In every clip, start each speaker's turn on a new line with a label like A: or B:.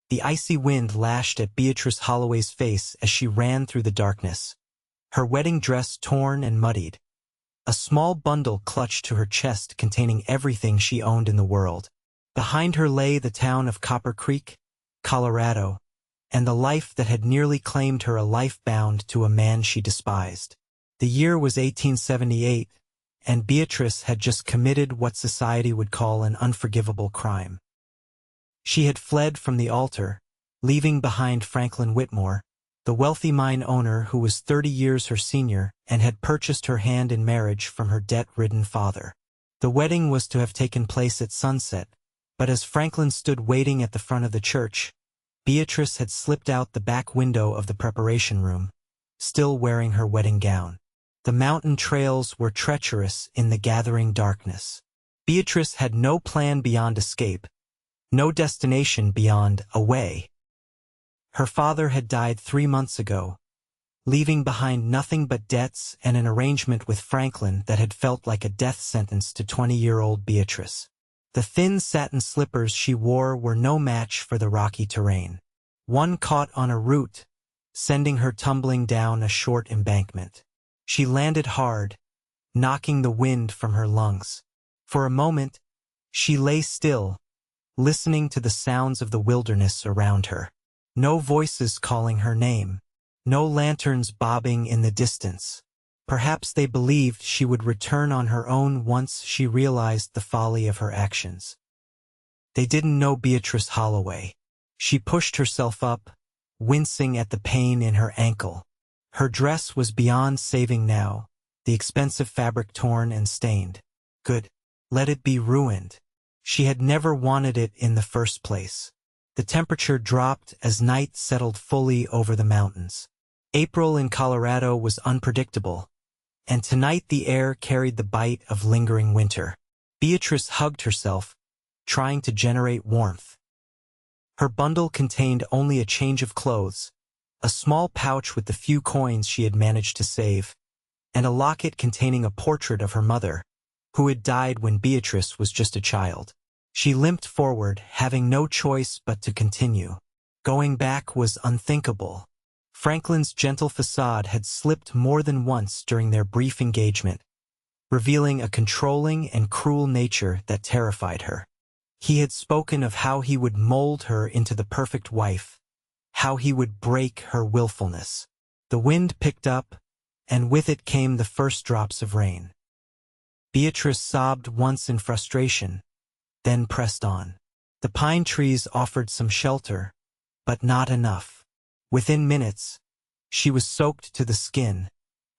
A: The icy wind lashed at Beatrice Holloway's face as she ran through the darkness, her wedding dress torn and muddied. A small bundle clutched to her chest containing everything she owned in the world. Behind her lay the town of Copper Creek, Colorado, and the life that had nearly claimed her, a life bound to a man she despised. The year was 1878, and Beatrice had just committed what society would call an unforgivable crime. She had fled from the altar, leaving behind Franklin Whitmore, the wealthy mine owner who was 30 years her senior and had purchased her hand in marriage from her debt-ridden father. The wedding was to have taken place at sunset, but as Franklin stood waiting at the front of the church, Beatrice had slipped out the back window of the preparation room, still wearing her wedding gown. The mountain trails were treacherous in the gathering darkness. Beatrice had no plan beyond escape, no destination beyond away. Her father had died 3 months ago, leaving behind nothing but debts and an arrangement with Franklin that had felt like a death sentence to 20-year-old Beatrice. The thin satin slippers she wore were no match for the rocky terrain. One caught on a root, sending her tumbling down a short embankment. She landed hard, knocking the wind from her lungs. For a moment, she lay still, listening to the sounds of the wilderness around her. No voices calling her name, no lanterns bobbing in the distance. Perhaps they believed she would return on her own once she realized the folly of her actions. They didn't know Beatrice Holloway. She pushed herself up, wincing at the pain in her ankle. Her dress was beyond saving now, the expensive fabric torn and stained. Good. Let it be ruined. She had never wanted it in the first place. The temperature dropped as night settled fully over the mountains. April in Colorado was unpredictable, and tonight the air carried the bite of lingering winter. Beatrice hugged herself, trying to generate warmth. Her bundle contained only a change of clothes, a small pouch with the few coins she had managed to save, and a locket containing a portrait of her mother, who had died when Beatrice was just a child. She limped forward, having no choice but to continue. Going back was unthinkable. Franklin's gentle facade had slipped more than once during their brief engagement, revealing a controlling and cruel nature that terrified her. He had spoken of how he would mold her into the perfect wife, how he would break her willfulness. The wind picked up, and with it came the first drops of rain. Beatrice sobbed once in frustration, then pressed on. The pine trees offered some shelter, but not enough. Within minutes, she was soaked to the skin,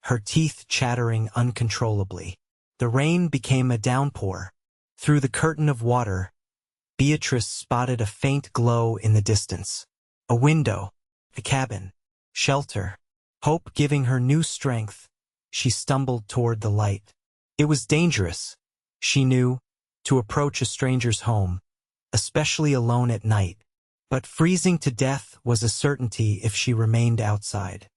A: her teeth chattering uncontrollably. The rain became a downpour. Through the curtain of water, Beatrice spotted a faint glow in the distance. A window, a cabin, shelter. Hope giving her new strength, she stumbled toward the light. It was dangerous, she knew, to approach a stranger's home, especially alone at night. But freezing to death was a certainty if she remained outside.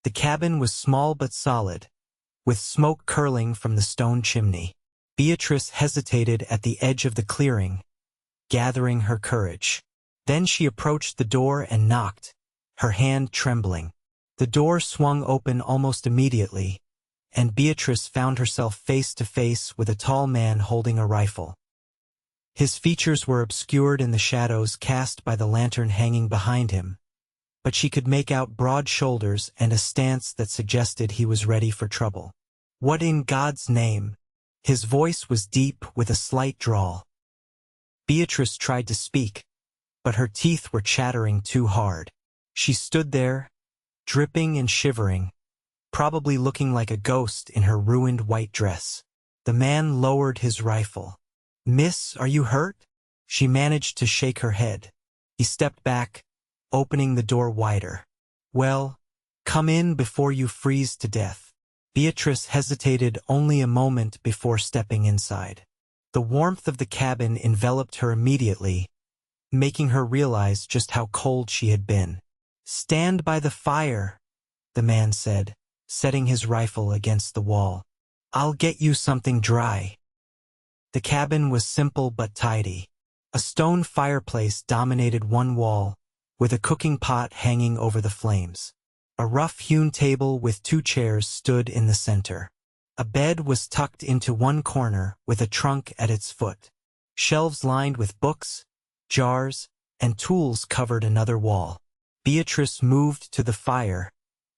A: The cabin was small but solid, with smoke curling from the stone chimney. Beatrice hesitated at the edge of the clearing, gathering her courage. Then she approached the door and knocked, her hand trembling. The door swung open almost immediately, and Beatrice found herself face to face with a tall man holding a rifle. His features were obscured in the shadows cast by the lantern hanging behind him, but she could make out broad shoulders and a stance that suggested he was ready for trouble. "What in God's name?" His voice was deep with a slight drawl. Beatrice tried to speak, but her teeth were chattering too hard. She stood there, dripping and shivering, probably looking like a ghost in her ruined white dress. The man lowered his rifle. "Miss, are you hurt?" She managed to shake her head. He stepped back, opening the door wider. "Well, come in before you freeze to death." Beatrice hesitated only a moment before stepping inside. The warmth of the cabin enveloped her immediately, making her realize just how cold she had been. "Stand by the fire," the man said, setting his rifle against the wall. "I'll get you something dry." The cabin was simple but tidy. A stone fireplace dominated one wall, with a cooking pot hanging over the flames. A rough-hewn table with 2 chairs stood in the center. A bed was tucked into one corner with a trunk at its foot. Shelves lined with books, jars, and tools covered another wall. Beatrice moved to the fire,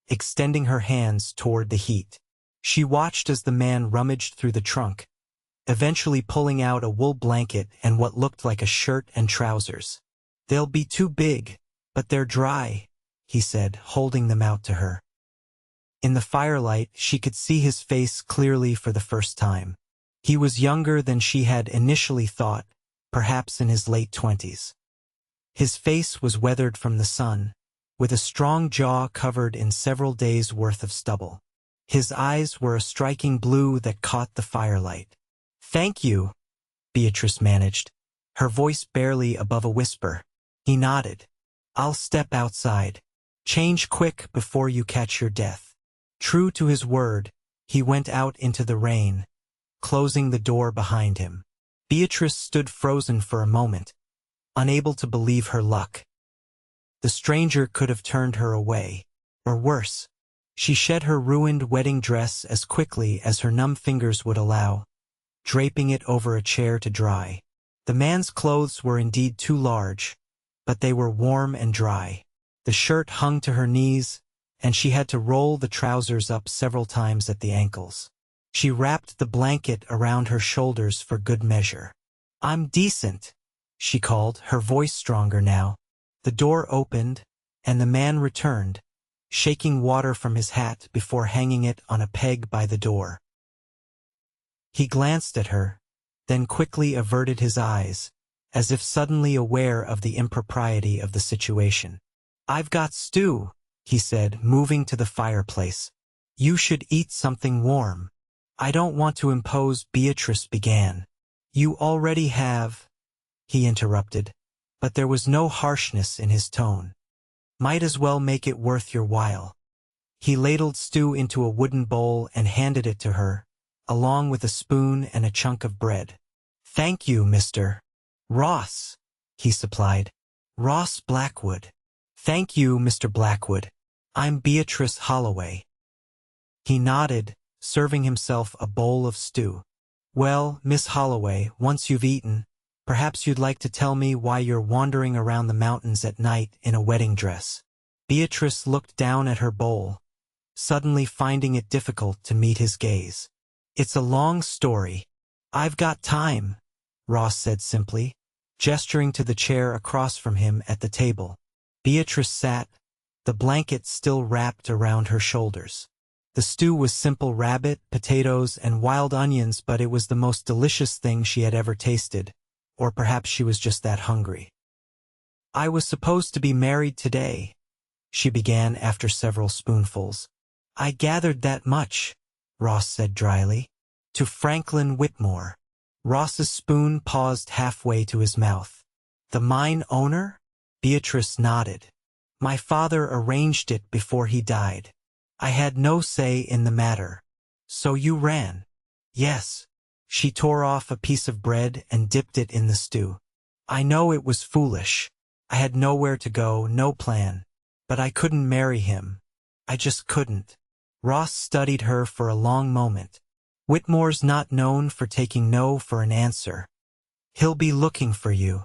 A: extending her hands toward the heat. She watched as the man rummaged through the trunk, eventually pulling out a wool blanket and what looked like a shirt and trousers. "They'll be too big, but they're dry," he said, holding them out to her. In the firelight, she could see his face clearly for the first time. He was younger than she had initially thought, perhaps in his late 20s. His face was weathered from the sun, with a strong jaw covered in several days' worth of stubble. His eyes were a striking blue that caught the firelight. "Thank you," Beatrice managed, her voice barely above a whisper. He nodded. "I'll step outside. Change quick before you catch your death." True to his word, he went out into the rain, closing the door behind him. Beatrice stood frozen for a moment, unable to believe her luck. The stranger could have turned her away, or worse. She shed her ruined wedding dress as quickly as her numb fingers would allow, draping it over a chair to dry. The man's clothes were indeed too large, but they were warm and dry. The shirt hung to her knees, and she had to roll the trousers up several times at the ankles. She wrapped the blanket around her shoulders for good measure. "I'm decent," she called, her voice stronger now. The door opened, and the man returned, shaking water from his hat before hanging it on a peg by the door. He glanced at her, then quickly averted his eyes, as if suddenly aware of the impropriety of the situation. "I've got stew," he said, moving to the fireplace. "You should eat something warm." "I don't want to impose," Beatrice began. "You already have," he interrupted, but there was no harshness in his tone. "Might as well make it worth your while." He ladled stew into a wooden bowl and handed it to her, along with a spoon and a chunk of bread. "Thank you, Mr. Ross," he supplied. "Ross Blackwood." "Thank you, Mr. Blackwood. I'm Beatrice Holloway." He nodded, serving himself a bowl of stew. "Well, Miss Holloway, once you've eaten, perhaps you'd like to tell me why you're wandering around the mountains at night in a wedding dress." Beatrice looked down at her bowl, suddenly finding it difficult to meet his gaze. "It's a long story." "I've got time," Ross said simply, gesturing to the chair across from him at the table. Beatrice sat, the blanket still wrapped around her shoulders. The stew was simple rabbit, potatoes, and wild onions, but it was the most delicious thing she had ever tasted, or perhaps she was just that hungry. "I was supposed to be married today," she began after several spoonfuls. "I gathered that much," Ross said dryly. "To Franklin Whitmore." Ross's spoon paused halfway to his mouth. "The mine owner?" Beatrice nodded. "My father arranged it before he died. I had no say in the matter." "So you ran?" "Yes." She tore off a piece of bread and dipped it in the stew. "I know it was foolish. I had nowhere to go, no plan. But I couldn't marry him. I just couldn't." Ross studied her for a long moment. "Whitmore's not known for taking no for an answer. He'll be looking for you."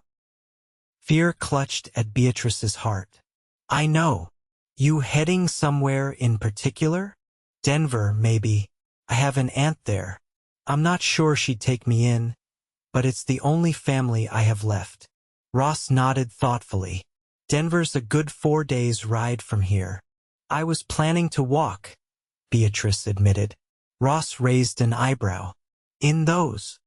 A: Fear clutched at Beatrice's heart. "I know. You heading somewhere in particular?" "Denver, maybe. I have an aunt there. I'm not sure she'd take me in, but it's the only family I have left." Ross nodded thoughtfully. "Denver's a good 4 days' ride from here." "I was planning to walk," Beatrice admitted. Ross raised an eyebrow. "In those?"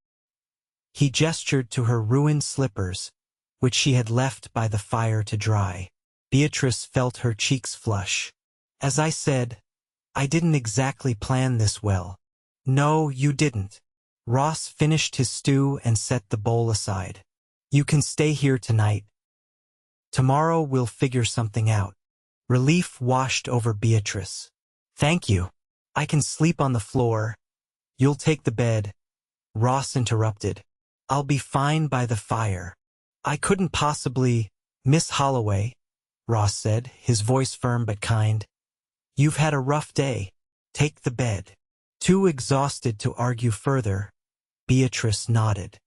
A: He gestured to her ruined slippers, which she had left by the fire to dry. Beatrice felt her cheeks flush. "As I said, I didn't exactly plan this well." "No, you didn't." Ross finished his stew and set the bowl aside. "You can stay here tonight. Tomorrow we'll figure something out." Relief washed over Beatrice. "Thank you. I can sleep on the floor. You'll take the bed." Ross interrupted. "I'll be fine by the fire." I couldn't possibly, Miss Holloway, Ross said, his voice firm but kind. You've had a rough day. Take the bed. Too exhausted to argue further, Beatrice nodded.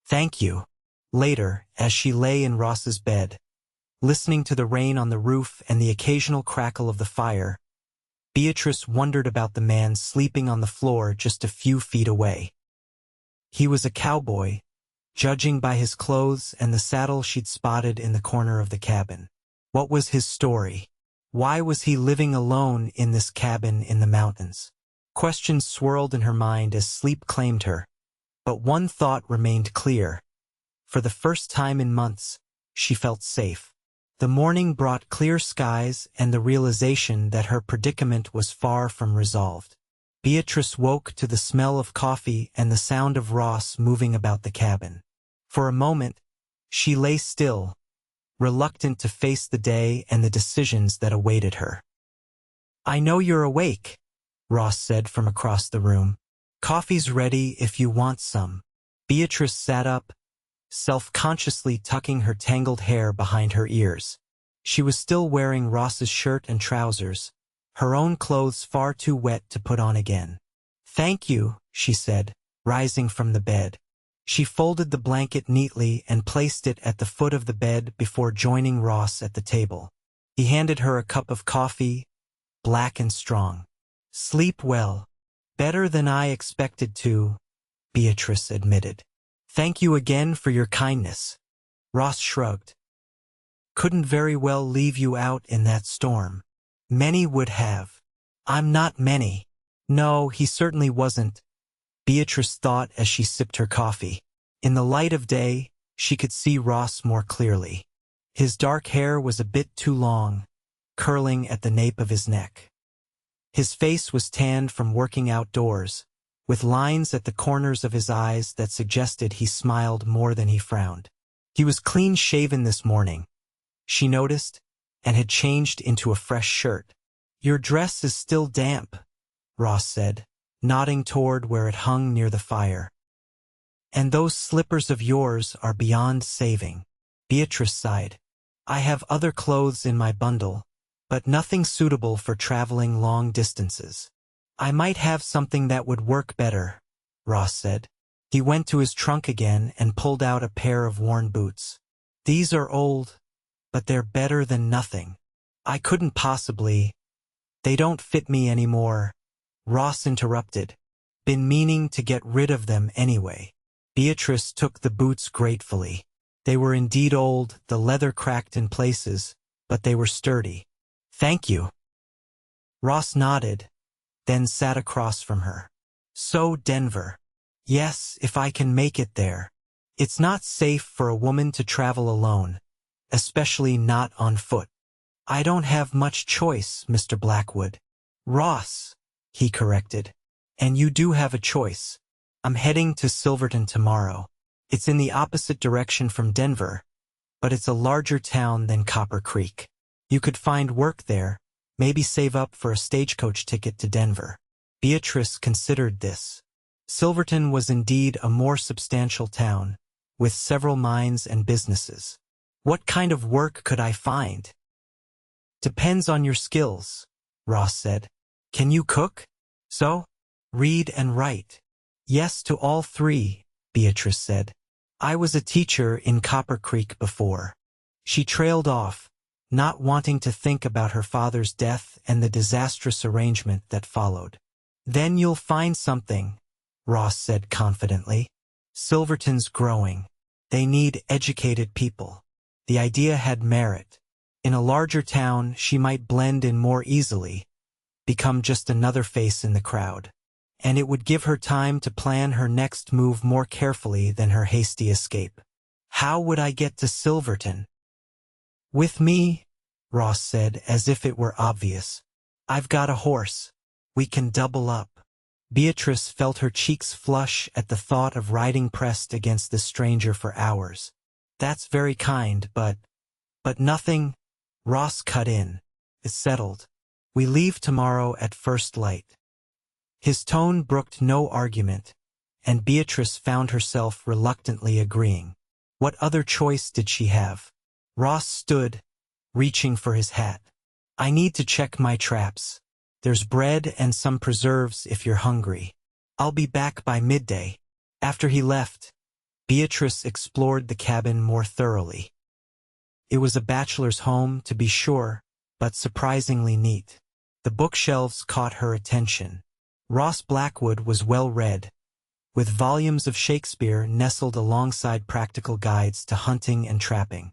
A: Thank you. Later, as she lay in Ross's bed, listening to the rain on the roof and the occasional crackle of the fire, Beatrice wondered about the man sleeping on the floor just a few feet away. He was a cowboy, judging by his clothes and the saddle she'd spotted in the corner of the cabin. What was his story? Why was he living alone in this cabin in the mountains? Questions swirled in her mind as sleep claimed her, but one thought remained clear. For the first time in months, she felt safe. The morning brought clear skies and the realization that her predicament was far from resolved. Beatrice woke to the smell of coffee and the sound of Ross moving about the cabin. For a moment, she lay still, reluctant to face the day and the decisions that awaited her. I know you're awake, Ross said from across the room. Coffee's ready if you want some. Beatrice sat up, self-consciously tucking her tangled hair behind her ears. She was still wearing Ross's shirt and trousers, her own clothes far too wet to put on again. Thank you, she said, rising from the bed. She folded the blanket neatly and placed it at the foot of the bed before joining Ross at the table. He handed her a cup of coffee, black and strong. Sleep well. Better than I expected to, Beatrice admitted. Thank you again for your kindness. Ross shrugged. Couldn't very well leave you out in that storm. Many would have. I'm not many. No, he certainly wasn't, Beatrice thought as she sipped her coffee. In the light of day, she could see Ross more clearly. His dark hair was a bit too long, curling at the nape of his neck. His face was tanned from working outdoors, with lines at the corners of his eyes that suggested he smiled more than he frowned. He was clean-shaven this morning, she noticed, and had changed into a fresh shirt. Your dress is still damp, Ross said, nodding toward where it hung near the fire. And those slippers of yours are beyond saving. Beatrice sighed. I have other clothes in my bundle, but nothing suitable for traveling long distances. I might have something that would work better, Ross said. He went to his trunk again and pulled out a pair of worn boots. These are old, but they're better than nothing. I couldn't possibly. They don't fit me anymore, Ross interrupted. Been meaning to get rid of them anyway. Beatrice took the boots gratefully. They were indeed old, the leather cracked in places, but they were sturdy. Thank you. Ross nodded, then sat across from her. So Denver. Yes, if I can make it there. It's not safe for a woman to travel alone, especially not on foot. I don't have much choice, Mr. Blackwood. Ross, he corrected. And you do have a choice. I'm heading to Silverton tomorrow. It's in the opposite direction from Denver, but it's a larger town than Copper Creek. You could find work there, maybe save up for a stagecoach ticket to Denver. Beatrice considered this. Silverton was indeed a more substantial town, with several mines and businesses. What kind of work could I find? Depends on your skills, Ross said. Can you cook? So? Read and write. Yes to all three, Beatrice said. I was a teacher in Copper Creek before. She trailed off, not wanting to think about her father's death and the disastrous arrangement that followed. Then you'll find something, Ross said confidently. Silverton's growing. They need educated people. The idea had merit. In a larger town, she might blend in more easily, become just another face in the crowd. And it would give her time to plan her next move more carefully than her hasty escape. How would I get to Silverton? With me, Ross said as if it were obvious. I've got a horse. We can double up. Beatrice felt her cheeks flush at the thought of riding pressed against this stranger for hours. That's very kind, but nothing. Ross cut in. It's settled. We leave tomorrow at first light. His tone brooked no argument, and Beatrice found herself reluctantly agreeing. What other choice did she have? Ross stood, reaching for his hat. I need to check my traps. There's bread and some preserves if you're hungry. I'll be back by midday. After he left, Beatrice explored the cabin more thoroughly. It was a bachelor's home, to be sure, but surprisingly neat. The bookshelves caught her attention. Ross Blackwood was well read, with volumes of Shakespeare nestled alongside practical guides to hunting and trapping.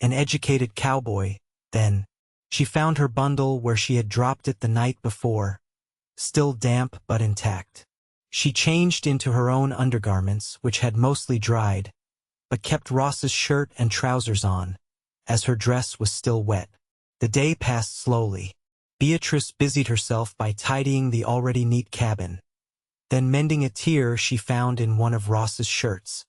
A: An educated cowboy, then. She found her bundle where she had dropped it the night before, still damp but intact. She changed into her own undergarments, which had mostly dried, but kept Ross's shirt and trousers on, as her dress was still wet. The day passed slowly. Beatrice busied herself by tidying the already neat cabin, then mending a tear she found in one of Ross's shirts.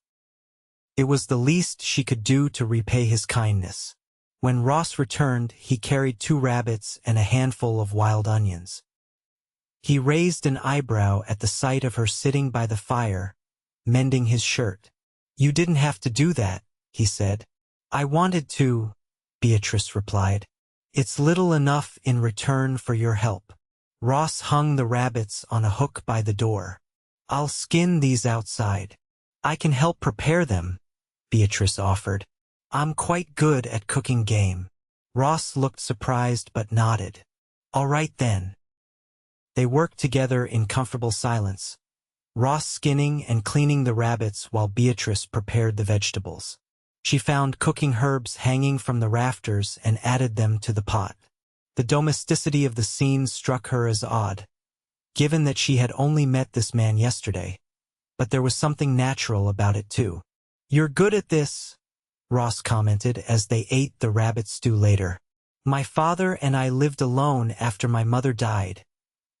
A: It was the least she could do to repay his kindness. When Ross returned, he carried 2 rabbits and a handful of wild onions. He raised an eyebrow at the sight of her sitting by the fire, mending his shirt. You didn't have to do that, he said. I wanted to, Beatrice replied. It's little enough in return for your help. Ross hung the rabbits on a hook by the door. I'll skin these outside. I can help prepare them, Beatrice offered. I'm quite good at cooking game. Ross looked surprised but nodded. All right then. They worked together in comfortable silence, Ross skinning and cleaning the rabbits while Beatrice prepared the vegetables. She found cooking herbs hanging from the rafters and added them to the pot. The domesticity of the scene struck her as odd, given that she had only met this man yesterday, but there was something natural about it too. You're good at this, Ross commented as they ate the rabbit stew later. My father and I lived alone after my mother died,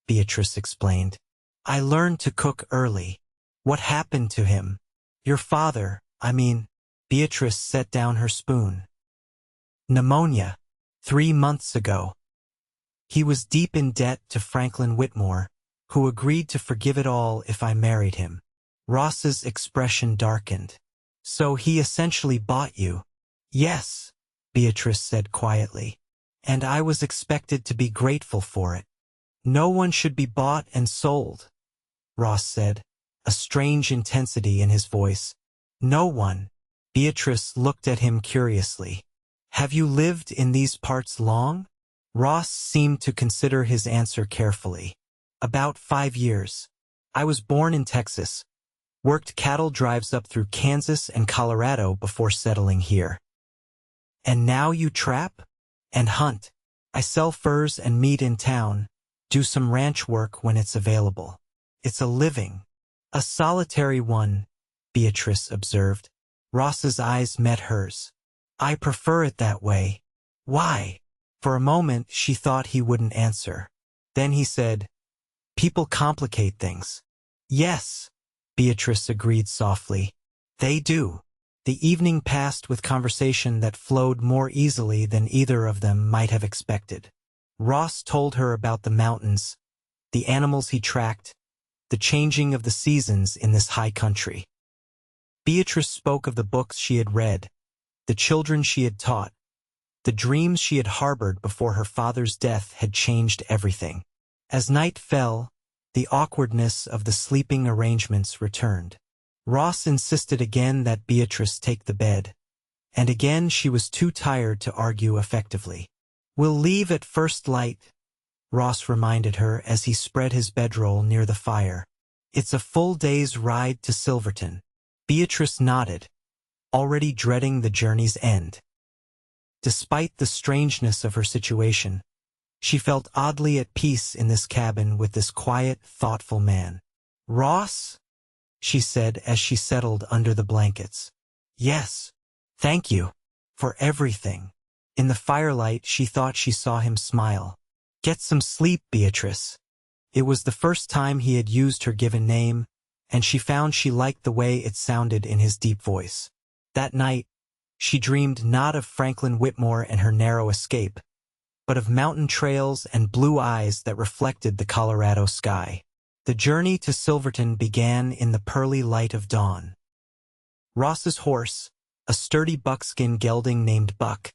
A: Beatrice explained. I learned to cook early. What happened to him? Your father, Beatrice set down her spoon. Pneumonia. 3 months ago. He was deep in debt to Franklin Whitmore, who agreed to forgive it all if I married him. Ross's expression darkened. So he essentially bought you? Yes, Beatrice said quietly. And I was expected to be grateful for it. No one should be bought and sold, Ross said, a strange intensity in his voice. No one. Beatrice looked at him curiously. Have you lived in these parts long? Ross seemed to consider his answer carefully. About 5 years. I was born in Texas, worked cattle drives up through Kansas and Colorado before settling here. And now you trap? And hunt. I sell furs and meat in town, do some ranch work when it's available. It's a living. A solitary one, Beatrice observed. Ross's eyes met hers. I prefer it that way. Why? For a moment she thought he wouldn't answer. Then he said, People complicate things. Yes, Beatrice agreed softly. They do. The evening passed with conversation that flowed more easily than either of them might have expected. Ross told her about the mountains, the animals he tracked, the changing of the seasons in this high country. Beatrice spoke of the books she had read, the children she had taught, the dreams she had harbored before her father's death had changed everything. As night fell, the awkwardness of the sleeping arrangements returned. Ross insisted again that Beatrice take the bed, and again she was too tired to argue effectively. We'll leave at first light, Ross reminded her as he spread his bedroll near the fire. It's a full day's ride to Silverton. Beatrice nodded, already dreading the journey's end. Despite the strangeness of her situation, she felt oddly at peace in this cabin with this quiet, thoughtful man. Ross? She said as she settled under the blankets. Yes, thank you for everything. In the firelight, she thought she saw him smile. Get some sleep, Beatrice. It was the first time he had used her given name, and she found she liked the way it sounded in his deep voice. That night, she dreamed not of Franklin Whitmore and her narrow escape, but of mountain trails and blue eyes that reflected the Colorado sky. The journey to Silverton began in the pearly light of dawn. Ross's horse, a a sturdy buckskin gelding named Buck,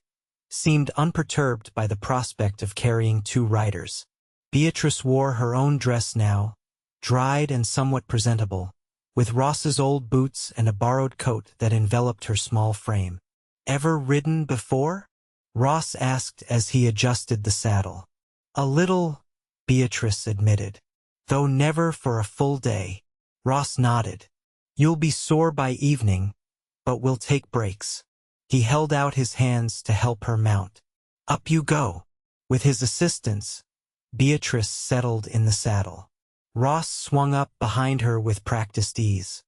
A: seemed unperturbed by the prospect of carrying 2 riders. Beatrice wore her own dress now, dried and somewhat presentable, with Ross's old boots and a borrowed coat that enveloped her small frame. "Ever ridden before?" Ross asked as he adjusted the saddle. "A little," Beatrice admitted, "though never for a full day." Ross nodded. "You'll be sore by evening, but we'll take breaks." He held out his hands to help her mount. "Up you go." With his assistance, Beatrice settled in the saddle. Ross swung up behind her with practiced ease.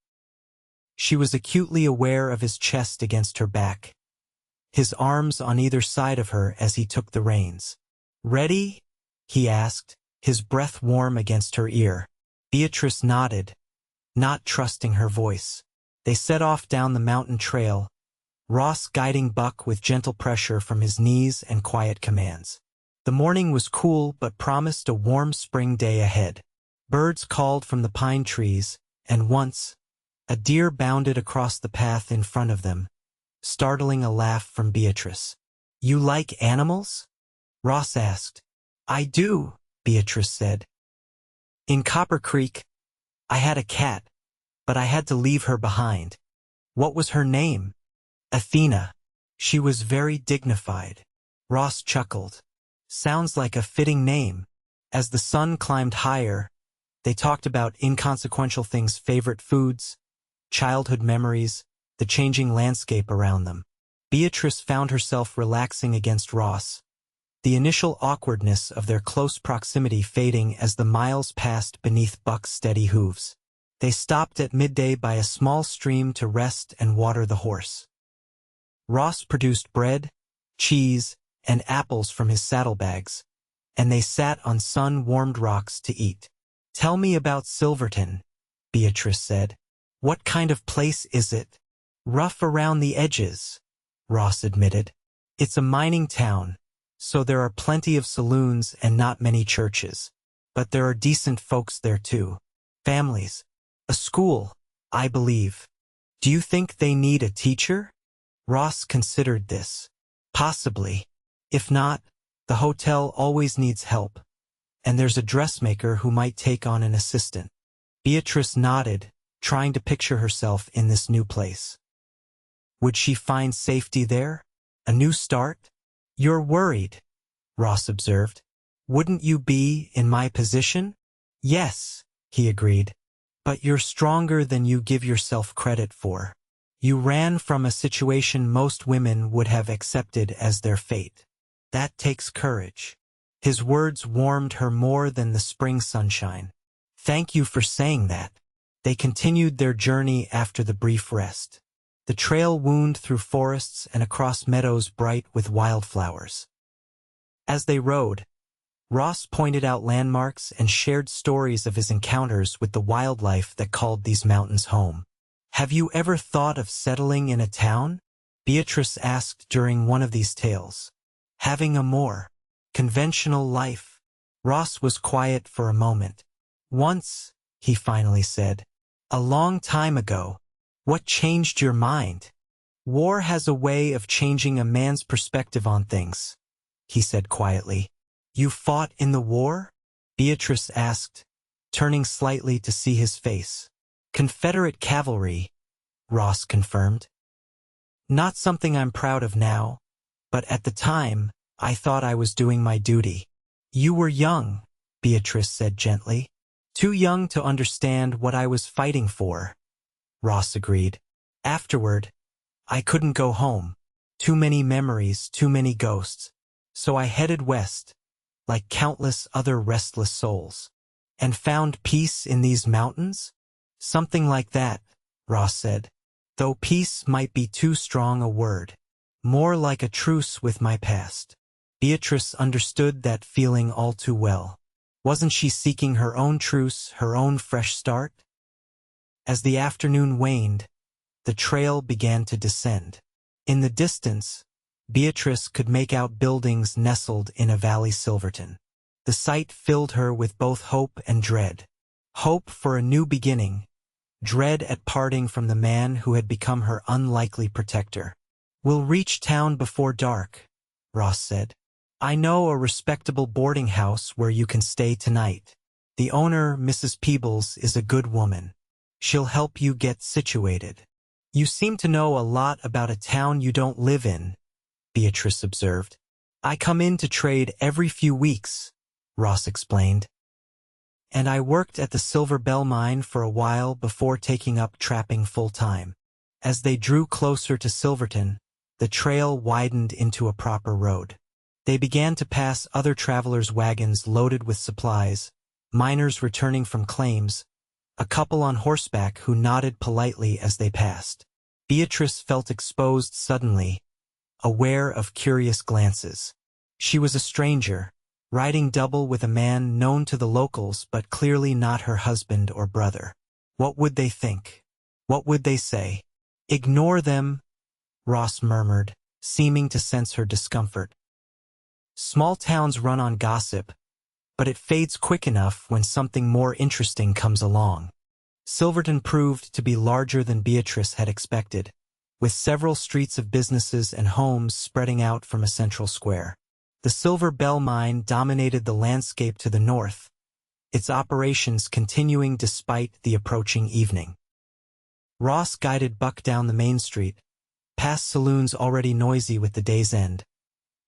A: She was acutely aware of his chest against her back, his arms on either side of her as he took the reins. "Ready?" he asked, his breath warm against her ear. Beatrice nodded, not trusting her voice. They set off down the mountain trail, Ross guiding Buck with gentle pressure from his knees and quiet commands. The morning was cool but promised a warm spring day ahead. Birds called from the pine trees, and once, a deer bounded across the path in front of them, startling a laugh from Beatrice. "You like animals?" Ross asked. "I do," Beatrice said. "In Copper Creek, I had a cat, but I had to leave her behind." "What was her name?" "Athena. She was very dignified." Ross chuckled. "Sounds like a fitting name." As the sun climbed higher, they talked about inconsequential things, favorite foods, childhood memories, the changing landscape around them. Beatrice found herself relaxing against Ross, the initial awkwardness of their close proximity fading as the miles passed beneath Buck's steady hooves. They stopped at midday by a small stream to rest and water the horse. Ross produced bread, cheese, and apples from his saddlebags, and they sat on sun-warmed rocks to eat. "Tell me about Silverton," Beatrice said. "What kind of place is it?" "Rough around the edges," Ross admitted. "It's a mining town, so there are plenty of saloons and not many churches. But there are decent folks there too. Families. A school, I believe." "Do you think they need a teacher?" Ross considered this. "Possibly. If not, the hotel always needs help, and there's a dressmaker who might take on an assistant." Beatrice nodded, trying to picture herself in this new place. Would she find safety there? A new start? "You're worried," Ross observed. "Wouldn't you be in my position?" "Yes," he agreed. "But you're stronger than you give yourself credit for. You ran from a situation most women would have accepted as their fate. That takes courage." His words warmed her more than the spring sunshine. "Thank you for saying that." They continued their journey after the brief rest. The trail wound through forests and across meadows bright with wildflowers. As they rode, Ross pointed out landmarks and shared stories of his encounters with the wildlife that called these mountains home. "Have you ever thought of settling in a town?" Beatrice asked during one of these tales. "Having a more conventional life?" Ross was quiet for a moment. "Once," he finally said. "A long time ago." "What changed your mind?" "War has a way of changing a man's perspective on things," he said quietly. "You fought in the war?" Beatrice asked, turning slightly to see his face. "Confederate cavalry," Ross confirmed. "Not something I'm proud of now, but at the time, I thought I was doing my duty." "You were young," Beatrice said gently. "Too young to understand what I was fighting for," Ross agreed. "Afterward, I couldn't go home. Too many memories, too many ghosts. So I headed west, like countless other restless souls." "And found peace in these mountains?" "Something like that," Ross said. "Though peace might be too strong a word. More like a truce with my past." Beatrice understood that feeling all too well. Wasn't she seeking her own truce, her own fresh start? As the afternoon waned, the trail began to descend. In the distance, Beatrice could make out buildings nestled in a valley. Silverton. The sight filled her with both hope and dread. Hope for a new beginning, dread at parting from the man who had become her unlikely protector. We'll reach town before dark, Ross said. I know a respectable boarding house where you can stay tonight. The owner, Mrs. Peebles, is a good woman. She'll help you get situated. You seem to know a lot about a town you don't live in, Beatrice observed. I come in to trade every few weeks, Ross explained. And I worked at the Silver Bell mine for a while before taking up trapping full-time. As they drew closer to Silverton, the trail widened into a proper road. They began to pass other travelers' wagons loaded with supplies, miners returning from claims, a couple on horseback who nodded politely as they passed. Beatrice felt exposed suddenly, aware of curious glances. She was a stranger, riding double with a man known to the locals but clearly not her husband or brother. What would they think? What would they say? Ignore them, Ross murmured, seeming to sense her discomfort. Small towns run on gossip, but it fades quick enough when something more interesting comes along. Silverton proved to be larger than Beatrice had expected, with several streets of businesses and homes spreading out from a central square. The Silver Bell mine dominated the landscape to the north, its operations continuing despite the approaching evening. Ross guided Buck down the main street, past saloons already noisy with the day's end,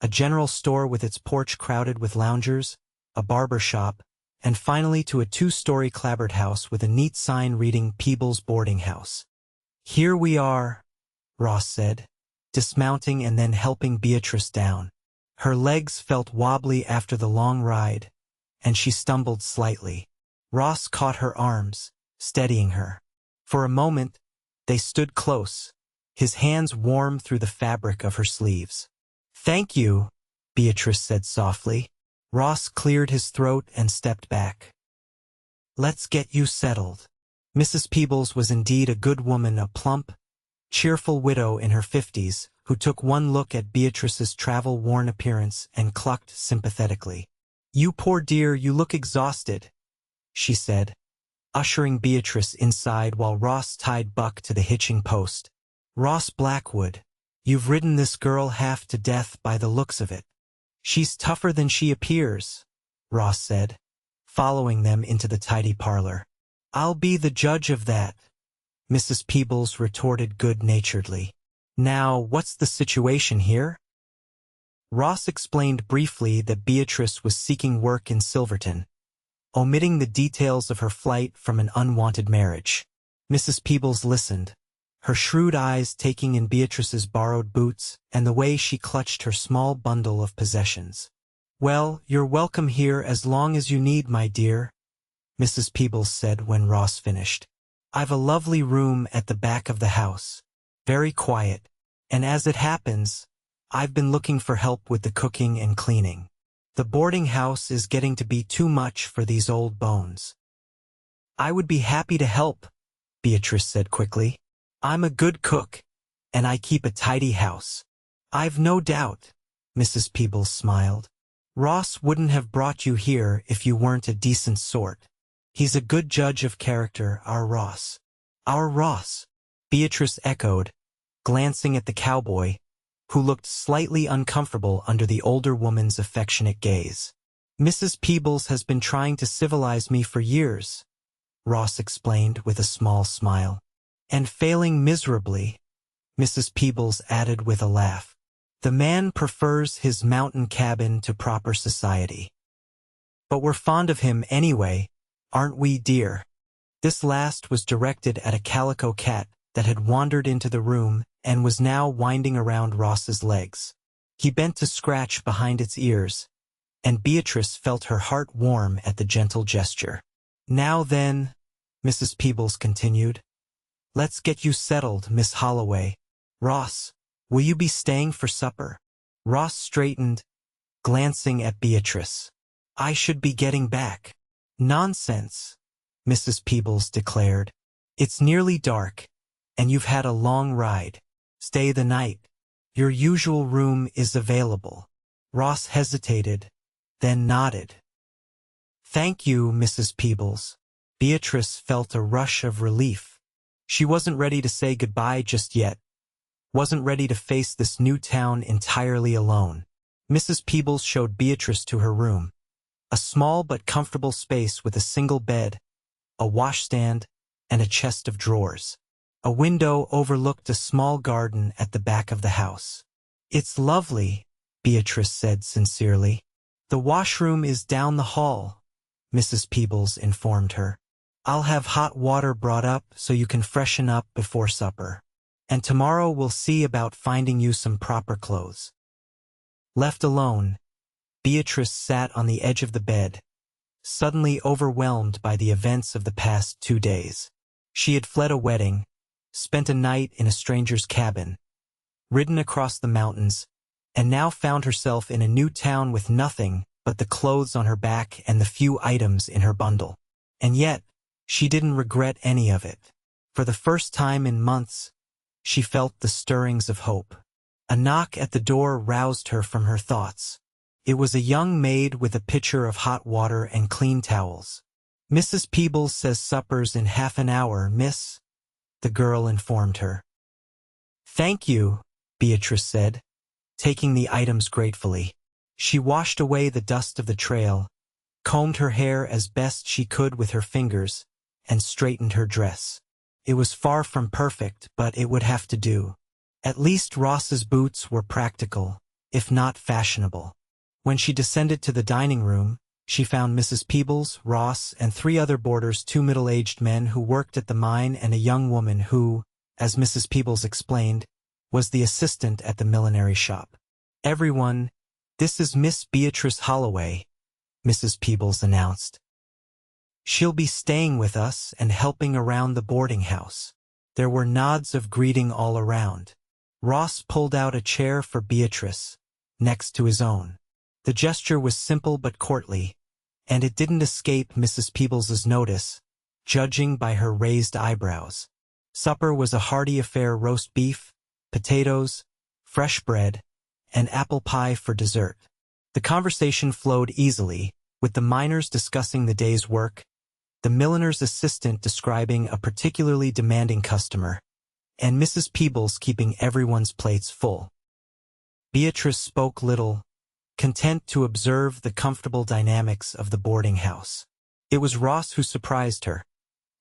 A: a general store with its porch crowded with loungers, a barber shop, and finally to a two-story clapboard house with a neat sign reading Peebles Boarding House. Here we are, Ross said, dismounting and then helping Beatrice down. Her legs felt wobbly after the long ride, and she stumbled slightly. Ross caught her arms, steadying her. For a moment, they stood close, his hands warm through the fabric of her sleeves. Thank you, Beatrice said softly. Ross cleared his throat and stepped back. Let's get you settled. Mrs. Peebles was indeed a good woman, a plump, cheerful widow in her 50s, who took one look at Beatrice's travel-worn appearance and clucked sympathetically. You poor dear, you look exhausted, she said, ushering Beatrice inside while Ross tied Buck to the hitching post. Ross Blackwood, you've ridden this girl half to death by the looks of it. She's tougher than she appears, Ross said, following them into the tidy parlor. I'll be the judge of that, Mrs. Peebles retorted good-naturedly. Now, what's the situation here? Ross explained briefly that Beatrice was seeking work in Silverton, omitting the details of her flight from an unwanted marriage. Mrs. Peebles listened, her shrewd eyes taking in Beatrice's borrowed boots and the way she clutched her small bundle of possessions. Well, you're welcome here as long as you need, my dear, Mrs. Peebles said when Ross finished. I've a lovely room at the back of the house, very quiet, and as it happens, I've been looking for help with the cooking and cleaning. The boarding house is getting to be too much for these old bones. I would be happy to help, Beatrice said quickly. I'm a good cook, and I keep a tidy house. I've no doubt, Mrs. Peebles smiled. Ross wouldn't have brought you here if you weren't a decent sort. He's a good judge of character, our Ross. Our Ross, Beatrice echoed, glancing at the cowboy, who looked slightly uncomfortable under the older woman's affectionate gaze. Mrs. Peebles has been trying to civilize me for years, Ross explained with a small smile. And failing miserably, Mrs. Peebles added with a laugh. The man prefers his mountain cabin to proper society. But we're fond of him anyway, aren't we, dear? This last was directed at a calico cat that had wandered into the room and was now winding around Ross's legs. He bent to scratch behind its ears, and Beatrice felt her heart warm at the gentle gesture. Now then, Mrs. Peebles continued, let's get you settled, Miss Holloway. Ross, will you be staying for supper? Ross straightened, glancing at Beatrice. I should be getting back. Nonsense, Mrs. Peebles declared. It's nearly dark, and you've had a long ride. Stay the night. Your usual room is available. Ross hesitated, then nodded. Thank you, Mrs. Peebles. Beatrice felt a rush of relief. She wasn't ready to say goodbye just yet, wasn't ready to face this new town entirely alone. Mrs. Peebles showed Beatrice to her room, a small but comfortable space with a single bed, a washstand, and a chest of drawers. A window overlooked a small garden at the back of the house. "It's lovely," Beatrice said sincerely. "The washroom is down the hall," Mrs. Peebles informed her. "I'll have hot water brought up so you can freshen up before supper. And tomorrow we'll see about finding you some proper clothes." Left alone, Beatrice sat on the edge of the bed, suddenly overwhelmed by the events of the past 2 days. She had fled a wedding, spent a night in a stranger's cabin, ridden across the mountains, and now found herself in a new town with nothing but the clothes on her back and the few items in her bundle. And yet, she didn't regret any of it. For the first time in months, she felt the stirrings of hope. A knock at the door roused her from her thoughts. It was a young maid with a pitcher of hot water and clean towels. "Mrs. Peebles says supper's in half an hour, miss," the girl informed her. "Thank you," Beatrice said, taking the items gratefully. She washed away the dust of the trail, combed her hair as best she could with her fingers, and straightened her dress. It was far from perfect, but it would have to do. At least Ross's boots were practical, if not fashionable. When she descended to the dining room, she found Mrs. Peebles, Ross, and 3 other boarders, 2 middle-aged men who worked at the mine and a young woman who, as Mrs. Peebles explained, was the assistant at the millinery shop. "Everyone, this is Miss Beatrice Holloway," Mrs. Peebles announced. "She'll be staying with us and helping around the boarding house." There were nods of greeting all around. Ross pulled out a chair for Beatrice, next to his own. The gesture was simple but courtly, and it didn't escape Mrs. Peebles's notice, judging by her raised eyebrows. Supper was a hearty affair: roast beef, potatoes, fresh bread, and apple pie for dessert. The conversation flowed easily, with the miners discussing the day's work, the milliner's assistant describing a particularly demanding customer, and Mrs. Peebles keeping everyone's plates full. Beatrice spoke little, content to observe the comfortable dynamics of the boarding house. It was Ross who surprised her,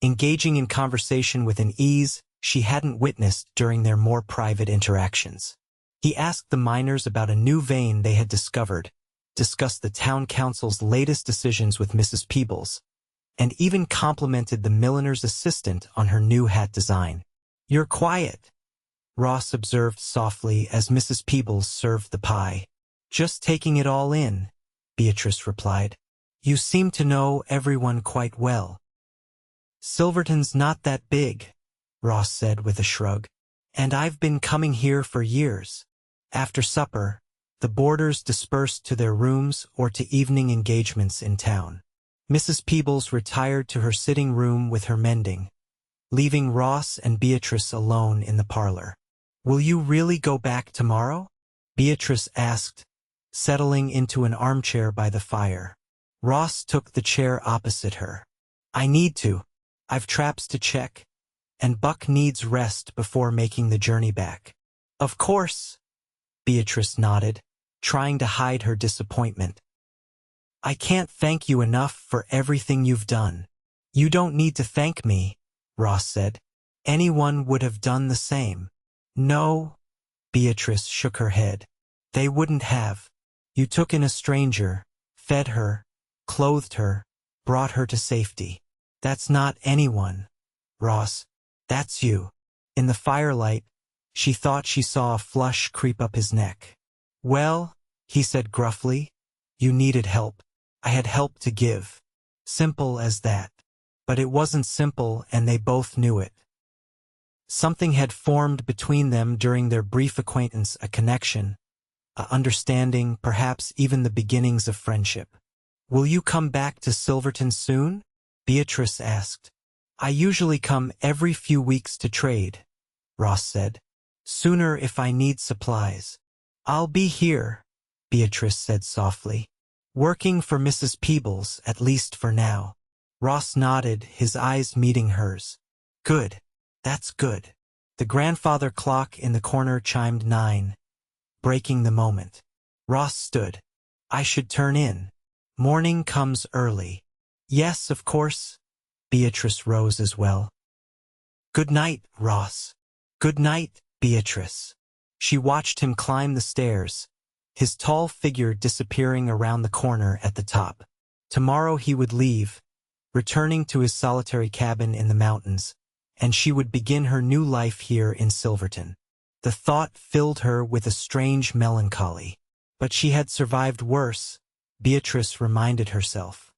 A: engaging in conversation with an ease she hadn't witnessed during their more private interactions. He asked the miners about a new vein they had discovered, discussed the town council's latest decisions with Mrs. Peebles, and even complimented the milliner's assistant on her new hat design. "You're quiet," Ross observed softly as Mrs. Peebles served the pie. "Just taking it all in," Beatrice replied. "You seem to know everyone quite well." "Silverton's not that big," Ross said with a shrug, "and I've been coming here for years." After supper, the boarders dispersed to their rooms or to evening engagements in town. Mrs. Peebles retired to her sitting room with her mending, leaving Ross and Beatrice alone in the parlor. "Will you really go back tomorrow?" Beatrice asked, settling into an armchair by the fire. Ross took the chair opposite her. "I need to. I've traps to check, and Buck needs rest before making the journey back." "Of course," Beatrice nodded, trying to hide her disappointment. "I can't thank you enough for everything you've done." "You don't need to thank me," Ross said. "Anyone would have done the same." "No," Beatrice shook her head. "They wouldn't have. You took in a stranger, fed her, clothed her, brought her to safety. That's not anyone, Ross. That's you." In the firelight, she thought she saw a flush creep up his neck. "Well," he said gruffly, "you needed help. I had help to give. Simple as that." But it wasn't simple, and they both knew it. Something had formed between them during their brief acquaintance, a connection, a understanding, perhaps even the beginnings of friendship. "Will you come back to Silverton soon?" Beatrice asked. "I usually come every few weeks to trade," Ross said. "Sooner if I need supplies." "I'll be here," Beatrice said softly. "Working for Mrs. Peebles, at least for now." Ross nodded, his eyes meeting hers. "Good. That's good." The grandfather clock in the corner chimed 9, breaking the moment. Ross stood. I should turn in. Morning comes early. Yes, of course. Beatrice rose as well. Good night, Ross. Good night, Beatrice. She watched him climb the stairs, his tall figure disappearing around the corner at the top. Tomorrow he would leave, returning to his solitary cabin in the mountains, and she would begin her new life here in Silverton. The thought filled her with a strange melancholy. But she had survived worse, Beatrice reminded herself.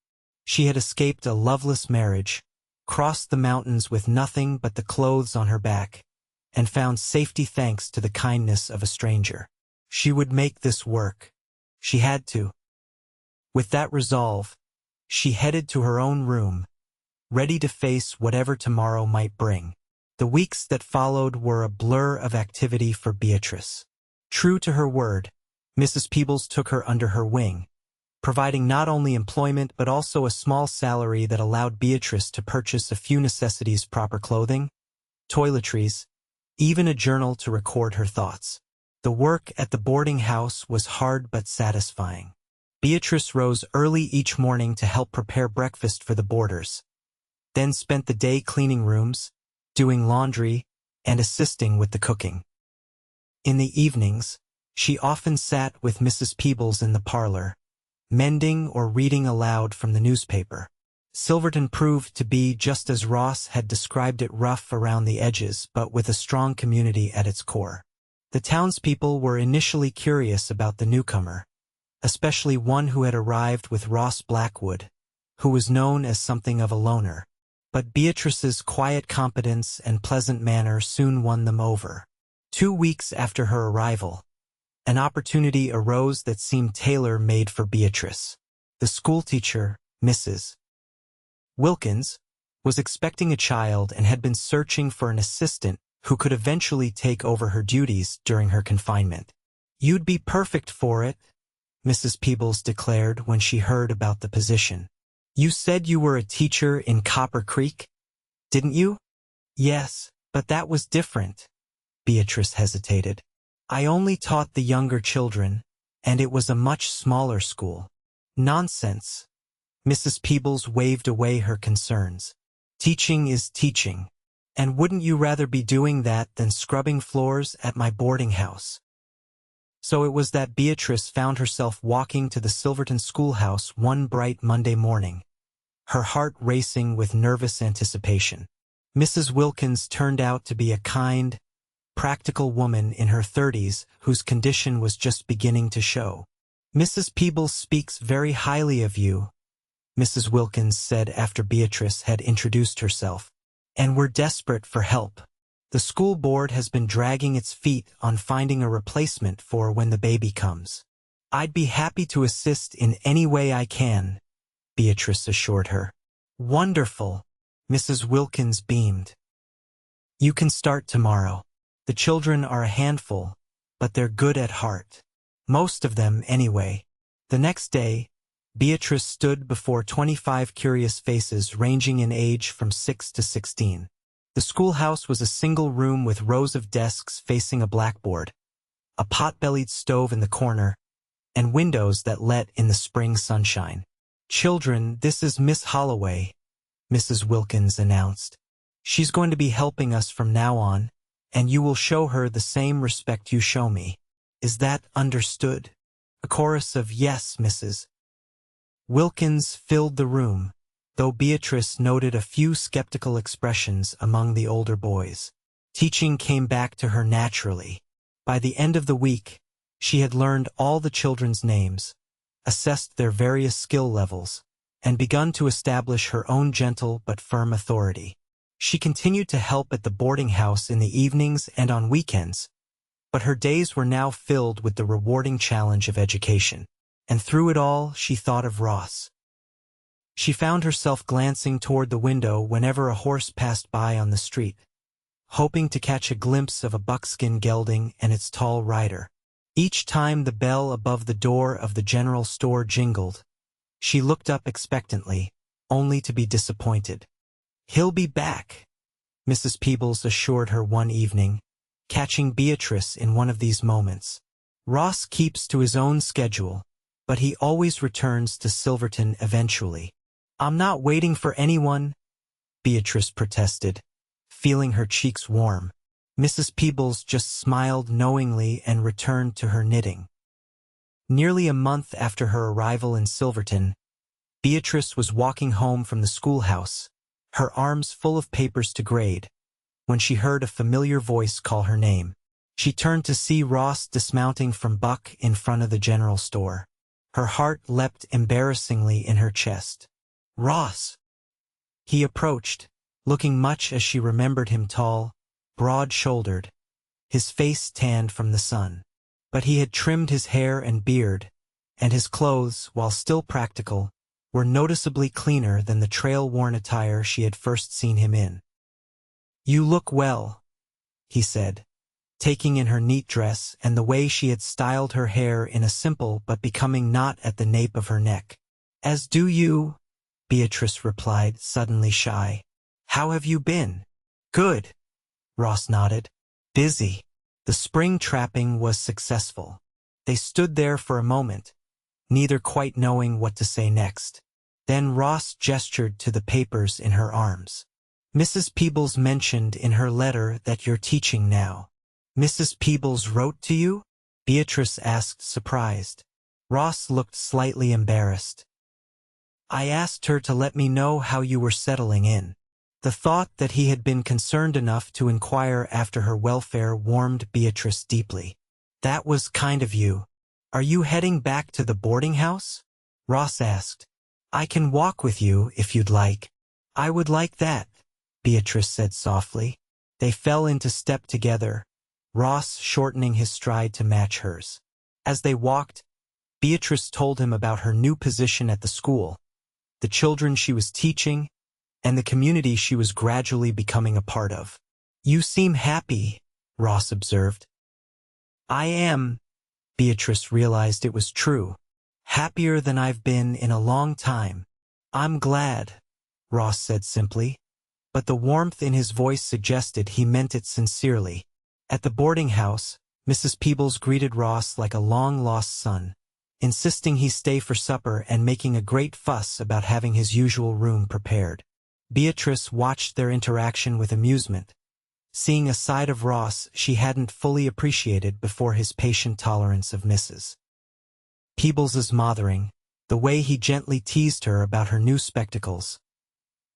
A: She had escaped a loveless marriage, crossed the mountains with nothing but the clothes on her back, and found safety thanks to the kindness of a stranger. She would make this work. She had to. With that resolve, she headed to her own room, ready to face whatever tomorrow might bring. The weeks that followed were a blur of activity for Beatrice. True to her word, Mrs. Peebles took her under her wing, providing not only employment but also a small salary that allowed Beatrice to purchase a few necessities: proper clothing, toiletries, even a journal to record her thoughts. The work at the boarding house was hard but satisfying. Beatrice rose early each morning to help prepare breakfast for the boarders, then spent the day cleaning rooms, doing laundry, and assisting with the cooking. In the evenings, she often sat with Mrs. Peebles in the parlor, mending or reading aloud from the newspaper. Silverton proved to be just as Ross had described it: rough around the edges but with a strong community at its core. The townspeople were initially curious about the newcomer, especially one who had arrived with Ross Blackwood, who was known as something of a loner. But Beatrice's quiet competence and pleasant manner soon won them over. 2 weeks after her arrival, an opportunity arose that seemed tailor-made for Beatrice. The schoolteacher, Mrs. Wilkins, was expecting a child and had been searching for an assistant who could eventually take over her duties during her confinement. You'd be perfect for it, Mrs. Peebles declared when she heard about the position. You said you were a teacher in Copper Creek, didn't you? Yes, but that was different. Beatrice hesitated. I only taught the younger children, and it was a much smaller school. Nonsense. Mrs. Peebles waved away her concerns. Teaching is teaching, and wouldn't you rather be doing that than scrubbing floors at my boarding house? So it was that Beatrice found herself walking to the Silverton schoolhouse one bright Monday morning, her heart racing with nervous anticipation. Mrs. Wilkins turned out to be a kind, practical woman in her 30s whose condition was just beginning to show. Mrs. Peebles speaks very highly of you, Mrs. Wilkins said after Beatrice had introduced herself, and we're desperate for help. The school board has been dragging its feet on finding a replacement for when the baby comes. I'd be happy to assist in any way I can, Beatrice assured her. Wonderful, Mrs. Wilkins beamed. You can start tomorrow. The children are a handful, but they're good at heart. Most of them, anyway. The next day, Beatrice stood before 25 curious faces ranging in age from 6 to 16. The schoolhouse was a single room with rows of desks facing a blackboard, a pot-bellied stove in the corner, and windows that let in the spring sunshine. Children, this is Miss Holloway, Mrs. Wilkins announced. She's going to be helping us from now on, and you will show her the same respect you show me. Is that understood? A chorus of yes, Mrs. Wilkins filled the room, though Beatrice noted a few skeptical expressions among the older boys. Teaching came back to her naturally. By the end of the week, she had learned all the children's names, assessed their various skill levels, and begun to establish her own gentle but firm authority. She continued to help at the boarding house in the evenings and on weekends, but her days were now filled with the rewarding challenge of education. And through it all, she thought of Ross. She found herself glancing toward the window whenever a horse passed by on the street, hoping to catch a glimpse of a buckskin gelding and its tall rider. Each time the bell above the door of the general store jingled, she looked up expectantly, only to be disappointed. He'll be back, Mrs. Peebles assured her one evening, catching Beatrice in one of these moments. Ross keeps to his own schedule, but he always returns to Silverton eventually. I'm not waiting for anyone, Beatrice protested, feeling her cheeks warm. Mrs. Peebles just smiled knowingly and returned to her knitting. Nearly a month after her arrival in Silverton, Beatrice was walking home from the schoolhouse, her arms full of papers to grade, when she heard a familiar voice call her name. She turned to see Ross dismounting from Buck in front of the general store. Her heart leapt embarrassingly in her chest. Ross! He approached, looking much as she remembered him, tall, broad-shouldered, his face tanned from the sun. But he had trimmed his hair and beard, and his clothes, while still practical, were noticeably cleaner than the trail-worn attire she had first seen him in. You look well, he said, taking in her neat dress and the way she had styled her hair in a simple but becoming knot at the nape of her neck. As do you, Beatrice replied, suddenly shy. How have you been? Good, Ross nodded. Busy. The spring trapping was successful. They stood there for a moment, neither quite knowing what to say next. Then Ross gestured to the papers in her arms. Mrs. Peebles mentioned in her letter that you're teaching now. Mrs. Peebles wrote to you? Beatrice asked, surprised. Ross looked slightly embarrassed. I asked her to let me know how you were settling in. The thought that he had been concerned enough to inquire after her welfare warmed Beatrice deeply. That was kind of you. Are you heading back to the boarding house? Ross asked. I can walk with you if you'd like. I would like that, Beatrice said softly. They fell into step together, Ross shortening his stride to match hers. As they walked, Beatrice told him about her new position at the school, the children she was teaching, and the community she was gradually becoming a part of. You seem happy, Ross observed. I am. Beatrice realized it was true. Happier than I've been in a long time. I'm glad, Ross said simply, but the warmth in his voice suggested he meant it sincerely. At the boarding house, Mrs. Peebles greeted Ross like a long-lost son, insisting he stay for supper and making a great fuss about having his usual room prepared. Beatrice watched their interaction with amusement, seeing a side of Ross she hadn't fully appreciated before his patient tolerance of Mrs. Peebles's mothering, the way he gently teased her about her new spectacles,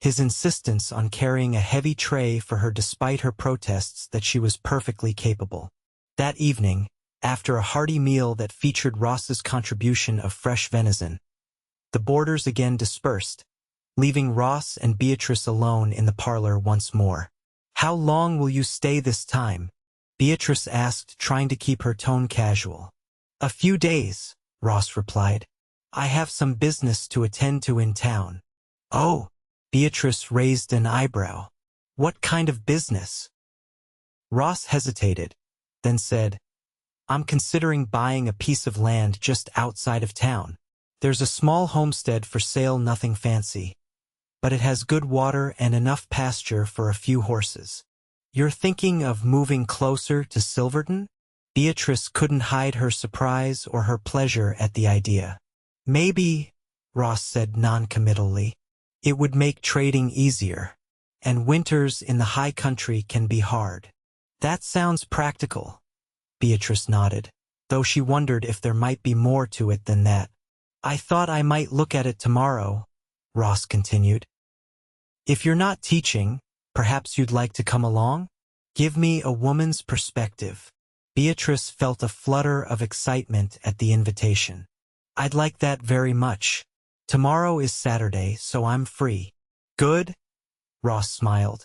A: his insistence on carrying a heavy tray for her despite her protests that she was perfectly capable. That evening, after a hearty meal that featured Ross's contribution of fresh venison, the boarders again dispersed, leaving Ross and Beatrice alone in the parlor once more. How long will you stay this time? Beatrice asked, trying to keep her tone casual. A few days, Ross replied. I have some business to attend to in town. Oh, Beatrice raised an eyebrow. What kind of business? Ross hesitated, then said, I'm considering buying a piece of land just outside of town. There's a small homestead for sale, nothing fancy, but it has good water and enough pasture for a few horses. You're thinking of moving closer to Silverton? Beatrice couldn't hide her surprise or her pleasure at the idea. Maybe, Ross said noncommittally. It would make trading easier, and winters in the high country can be hard. That sounds practical, Beatrice nodded, though she wondered if there might be more to it than that. I thought I might look at it tomorrow, Ross continued. If you're not teaching, perhaps you'd like to come along? Give me a woman's perspective. Beatrice felt a flutter of excitement at the invitation. I'd like that very much. Tomorrow is Saturday, so I'm free. Good? Ross smiled,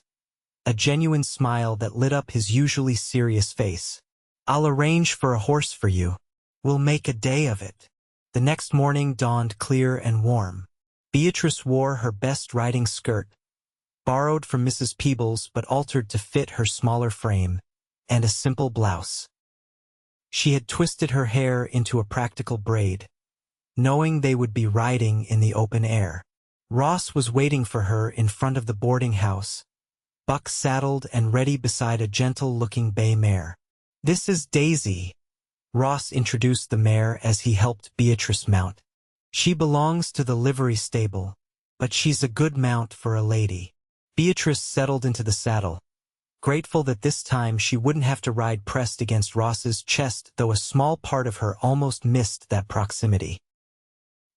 A: a genuine smile that lit up his usually serious face. I'll arrange for a horse for you. We'll make a day of it. The next morning dawned clear and warm. Beatrice wore her best riding skirt, borrowed from Mrs. Peebles but altered to fit her smaller frame, and a simple blouse. She had twisted her hair into a practical braid, knowing they would be riding in the open air. Ross was waiting for her in front of the boarding house, buck saddled and ready beside a gentle-looking bay mare. "This is Daisy," Ross introduced the mare as he helped Beatrice mount. "She belongs to the livery stable, but she's a good mount for a lady." Beatrice settled into the saddle, grateful that this time she wouldn't have to ride pressed against Ross's chest, though a small part of her almost missed that proximity.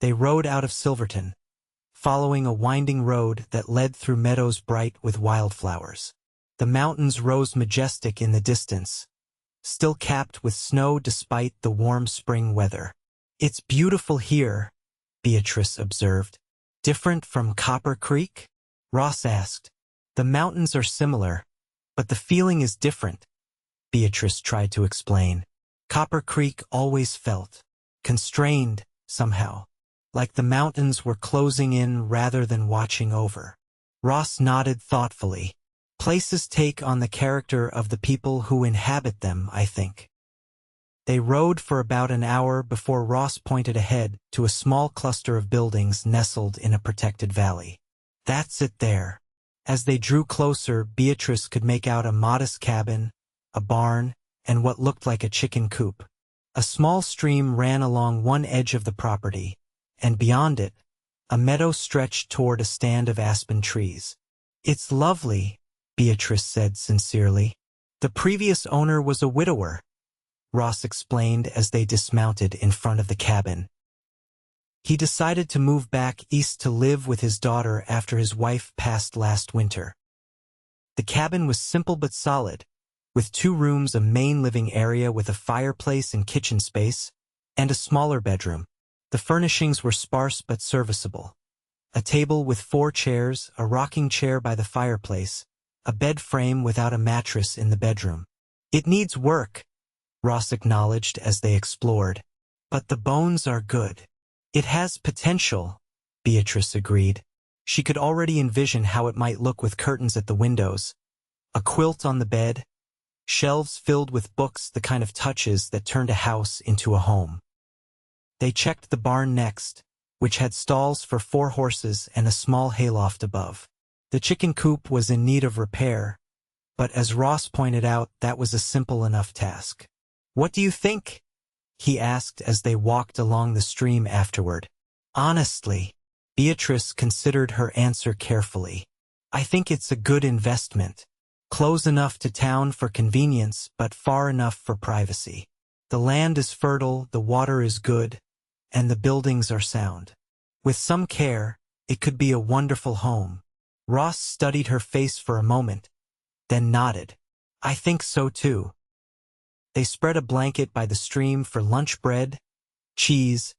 A: They rode out of Silverton, following a winding road that led through meadows bright with wildflowers. The mountains rose majestic in the distance, still capped with snow despite the warm spring weather. "It's beautiful here," Beatrice observed. "Different from Copper Creek?" Ross asked. "The mountains are similar, but the feeling is different," Beatrice tried to explain. "Copper Creek always felt constrained, somehow, like the mountains were closing in rather than watching over." Ross nodded thoughtfully. "Places take on the character of the people who inhabit them, I think." They rode for about an hour before Ross pointed ahead to a small cluster of buildings nestled in a protected valley. "That's it there." As they drew closer, Beatrice could make out a modest cabin, a barn, and what looked like a chicken coop. A small stream ran along one edge of the property, and beyond it, a meadow stretched toward a stand of aspen trees. "It's lovely," Beatrice said sincerely. "The previous owner was a widower," Ross explained as they dismounted in front of the cabin. "He decided to move back east to live with his daughter after his wife passed last winter." The cabin was simple but solid, with 2 rooms, a main living area with a fireplace and kitchen space, and a smaller bedroom. The furnishings were sparse but serviceable. A table with 4 chairs, a rocking chair by the fireplace, a bed frame without a mattress in the bedroom. "It needs work," Ross acknowledged as they explored. "But the bones are good." "It has potential," Beatrice agreed. She could already envision how it might look with curtains at the windows, a quilt on the bed, shelves filled with books, the kind of touches that turned a house into a home. They checked the barn next, which had stalls for 4 horses and a small hayloft above. The chicken coop was in need of repair, but as Ross pointed out, that was a simple enough task. "What do you think?" he asked as they walked along the stream afterward. "Honestly," Beatrice considered her answer carefully, "I think it's a good investment. Close enough to town for convenience, but far enough for privacy. The land is fertile, the water is good, and the buildings are sound. With some care, it could be a wonderful home." Ross studied her face for a moment, then nodded. "I think so too." They spread a blanket by the stream for lunch bread, cheese,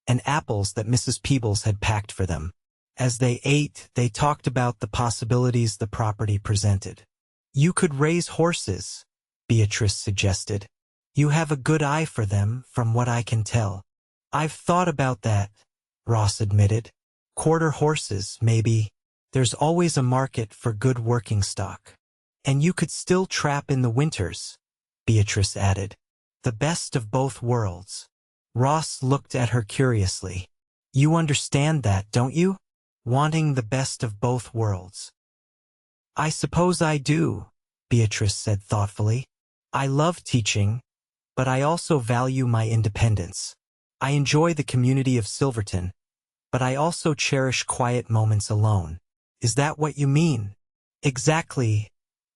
A: and apples that Mrs. Peebles had packed for them. As they ate, they talked about the possibilities the property presented. "You could raise horses," Beatrice suggested. "You have a good eye for them, from what I can tell." "I've thought about that," Ross admitted. "Quarter horses, maybe. There's always a market for good working stock. And you could still trap in the winters," Beatrice added. "The best of both worlds." Ross looked at her curiously. "You understand that, don't you? Wanting the best of both worlds." "I suppose I do," Beatrice said thoughtfully. "I love teaching, but I also value my independence. I enjoy the community of Silverton, but I also cherish quiet moments alone." "Is that what you mean?" "Exactly,"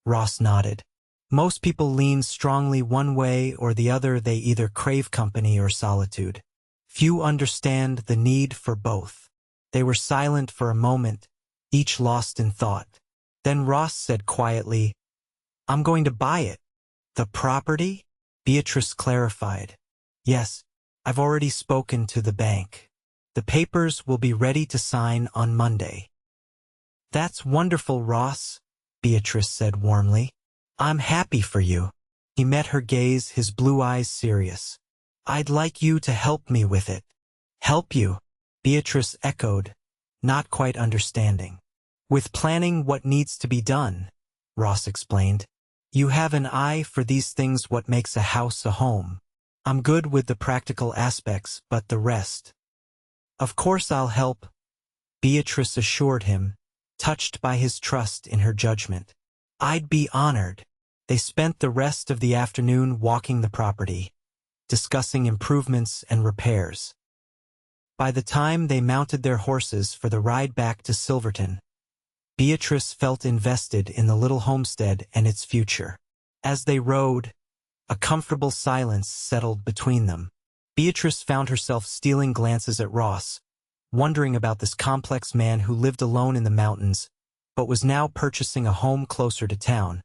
A: Ross nodded. "Most people lean strongly one way or the other. They either crave company or solitude. Few understand the need for both." They were silent for a moment, each lost in thought. Then Ross said quietly, "I'm going to buy it." "The property?" Beatrice clarified. "Yes, I've already spoken to the bank. The papers will be ready to sign on Monday." "That's wonderful, Ross," Beatrice said warmly. "I'm happy for you." He met her gaze, his blue eyes serious. "I'd like you to help me with it." "Help you?" Beatrice echoed, not quite understanding. "With planning what needs to be done," Ross explained. "You have an eye for these things, what makes a house a home. I'm good with the practical aspects, but the rest." "Of course I'll help," Beatrice assured him, touched by his trust in her judgment. I'd be honored. They spent the rest of the afternoon walking the property, discussing improvements and repairs. By the time they mounted their horses for the ride back to Silverton, Beatrice felt invested in the little homestead and its future. As they rode, a comfortable silence settled between them. Beatrice found herself stealing glances at Ross, wondering about this complex man who lived alone in the mountains, but was now purchasing a home closer to town,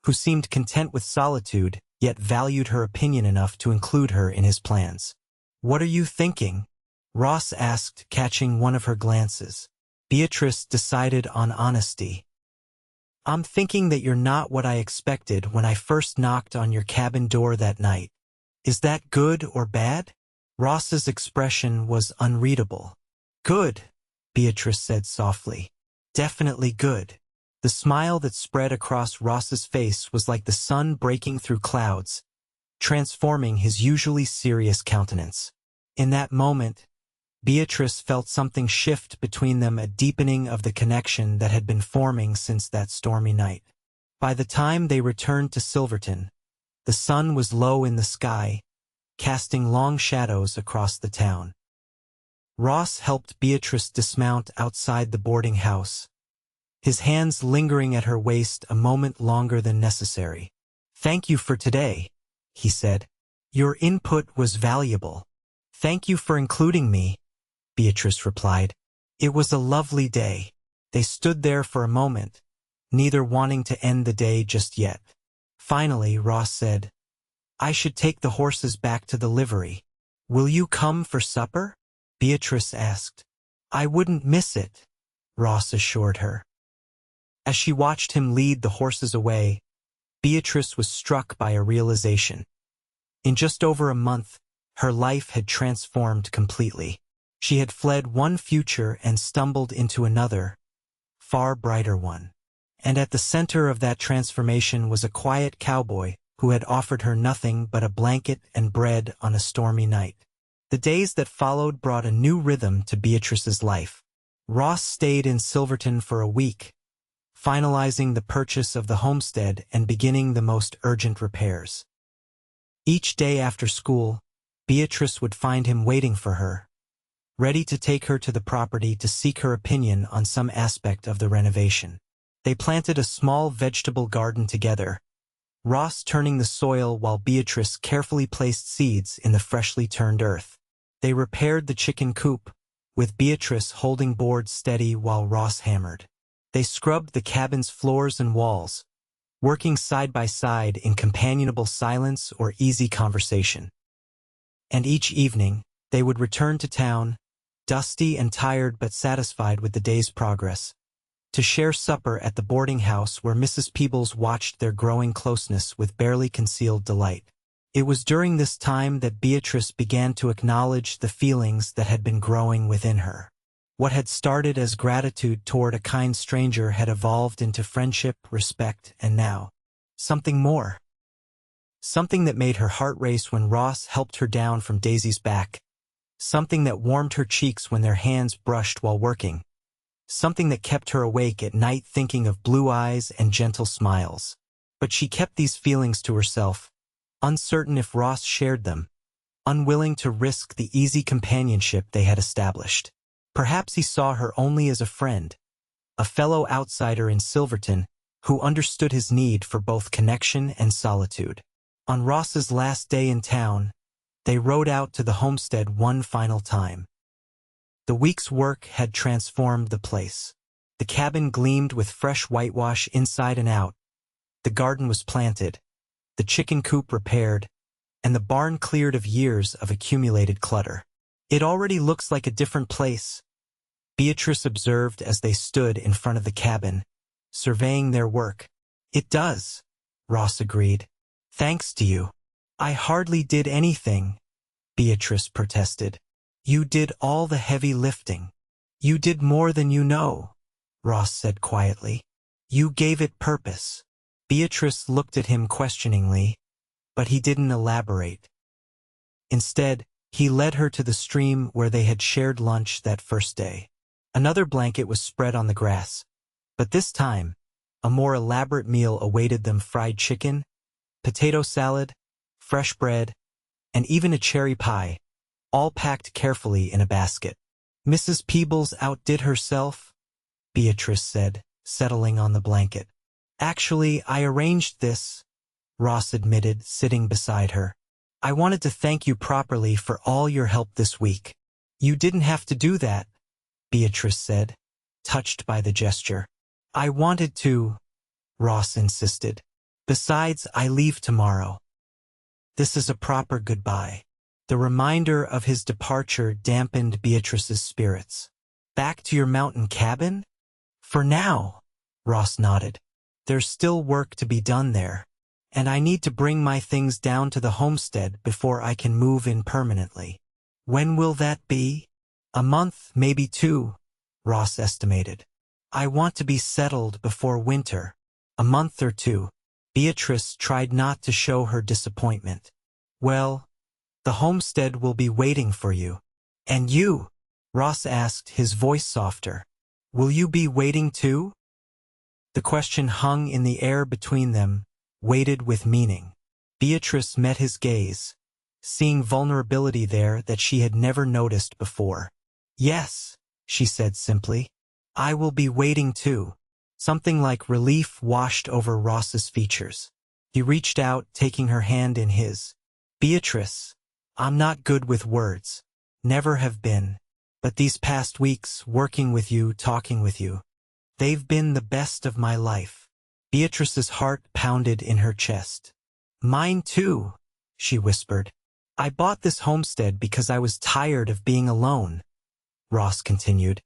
A: who seemed content with solitude, yet valued her opinion enough to include her in his plans. "What are you thinking?" Ross asked, catching one of her glances. Beatrice decided on honesty. "I'm thinking that you're not what I expected when I first knocked on your cabin door that night. Is that good or bad?" Ross's expression was unreadable. "Good," Beatrice said softly. "Definitely good." The smile that spread across Ross's face was like the sun breaking through clouds, transforming his usually serious countenance. In that moment, Beatrice felt something shift between them, a deepening of the connection that had been forming since that stormy night. By the time they returned to Silverton, the sun was low in the sky, casting long shadows across the town. Ross helped Beatrice dismount outside the boarding house, his hands lingering at her waist a moment longer than necessary. "Thank you for today," he said. "Your input was valuable." "Thank you for including me," Beatrice replied. "It was a lovely day." They stood there for a moment, neither wanting to end the day just yet. Finally, Ross said, "I should take the horses back to the livery. Will you come for supper?" Beatrice asked. "I wouldn't miss it," Ross assured her. As she watched him lead the horses away, Beatrice was struck by a realization. In just over a month, her life had transformed completely. She had fled one future and stumbled into another, far brighter one. And at the center of that transformation was a quiet cowboy who had offered her nothing but a blanket and bread on a stormy night. The days that followed brought a new rhythm to Beatrice's life. Ross stayed in Silverton for a week, finalizing the purchase of the homestead and beginning the most urgent repairs. Each day after school, Beatrice would find him waiting for her, ready to take her to the property to seek her opinion on some aspect of the renovation. They planted a small vegetable garden together, Ross turning the soil while Beatrice carefully placed seeds in the freshly turned earth. They repaired the chicken coop, with Beatrice holding boards steady while Ross hammered. They scrubbed the cabin's floors and walls, working side by side in companionable silence or easy conversation. And each evening, they would return to town, dusty and tired but satisfied with the day's progress, to share supper at the boarding house where Mrs. Peebles watched their growing closeness with barely concealed delight. It was during this time that Beatrice began to acknowledge the feelings that had been growing within her. What had started as gratitude toward a kind stranger had evolved into friendship, respect, and now, something more. Something that made her heart race when Ross helped her down from Daisy's back. Something that warmed her cheeks when their hands brushed while working. Something that kept her awake at night thinking of blue eyes and gentle smiles. But she kept these feelings to herself, uncertain if Ross shared them, unwilling to risk the easy companionship they had established. Perhaps he saw her only as a friend, a fellow outsider in Silverton who understood his need for both connection and solitude. On Ross's last day in town, they rode out to the homestead one final time. The week's work had transformed the place. The cabin gleamed with fresh whitewash inside and out. The garden was planted, the chicken coop repaired, and the barn cleared of years of accumulated clutter. "It already looks like a different place," Beatrice observed as they stood in front of the cabin, surveying their work. "It does," Ross agreed. "Thanks to you." "I hardly did anything," Beatrice protested. "You did all the heavy lifting." "You did more than you know," Ross said quietly. "You gave it purpose." Beatrice looked at him questioningly, but he didn't elaborate. Instead, he led her to the stream where they had shared lunch that first day. Another blanket was spread on the grass, but this time, A more elaborate meal awaited them: fried chicken, potato salad, fresh bread, and even a cherry pie, all packed carefully in a basket. "Mrs. Peebles outdid herself," Beatrice said, settling on the blanket. "Actually, I arranged this," Ross admitted, sitting beside her. "I wanted to thank you properly for all your help this week." "You didn't have to do that," Beatrice said, touched by the gesture. "I wanted to," Ross insisted. "Besides, I leave tomorrow." This is a proper goodbye. The reminder of his departure dampened Beatrice's spirits. "Back to your mountain cabin?" "For now," Ross nodded. "There's still work to be done there, and I need to bring my things down to the homestead before I can move in permanently." "When will that be?" "A month, maybe 2, Ross estimated. "I want to be settled before winter." "A month or 2. Beatrice tried not to show her disappointment. "Well, the homestead will be waiting for you." "And you?" Ross asked, his voice softer. "Will you be waiting too?" The question hung in the air between them, weighted with meaning. Beatrice met his gaze, seeing vulnerability there that she had never noticed before. "Yes," she said simply. "I will be waiting too." Something like relief washed over Ross's features. He reached out, taking her hand in his. "Beatrice, I'm not good with words. Never have been. But these past weeks, working with you, talking with you, they've been the best of my life." Beatrice's heart pounded in her chest. "Mine too," she whispered. "I bought this homestead because I was tired of being alone," Ross continued.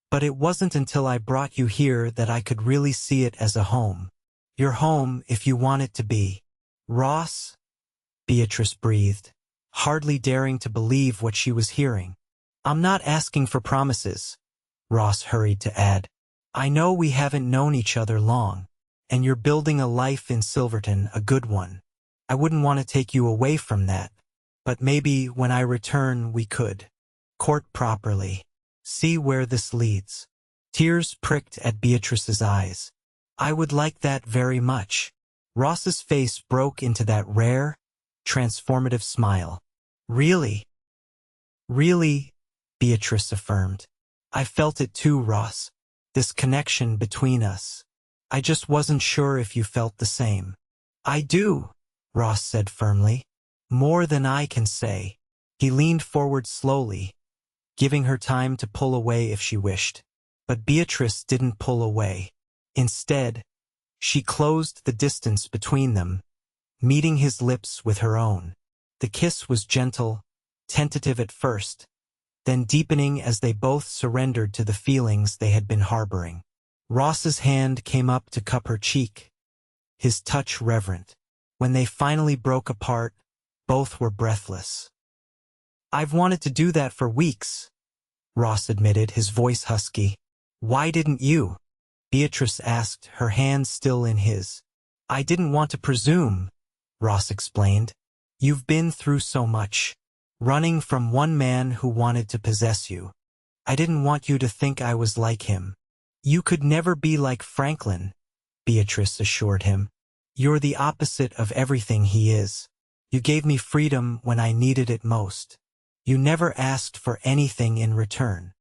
A: "But it wasn't until I brought you here that I could really see it as a home. Your home, if you want it to be." "Ross?" Beatrice breathed, hardly daring to believe what she was hearing. "I'm not asking for promises," Ross hurried to add. "I know we haven't known each other long, and you're building a life in Silverton, a good one. I wouldn't want to take you away from that, but maybe when I return we could court properly. See where this leads." Tears pricked at Beatrice's eyes. "I would like that very much." Ross's face broke into that rare, transformative smile. "Really? Really?" Beatrice affirmed. "I felt it too, Ross. This connection between us. I just wasn't sure if you felt the same." "I do," Ross said firmly. "More than I can say." He leaned forward slowly, giving her time to pull away if she wished. But Beatrice didn't pull away. Instead, she closed the distance between them, meeting his lips with her own. The kiss was gentle, tentative at first, then deepening as they both surrendered to the feelings they had been harboring. Ross's hand came up to cup her cheek, his touch reverent. When they finally broke apart, both were breathless. "I've wanted to do that for weeks," Ross admitted, his voice husky. "Why didn't you?" Beatrice asked, her hand still in his. "I didn't want to presume," Ross explained. "You've been through so much, running from one man who wanted to possess you. I didn't want you to think I was like him." "You could never be like Franklin," Beatrice assured him. "You're the opposite of everything he is. You gave me freedom when I needed it most. You never asked for anything in return."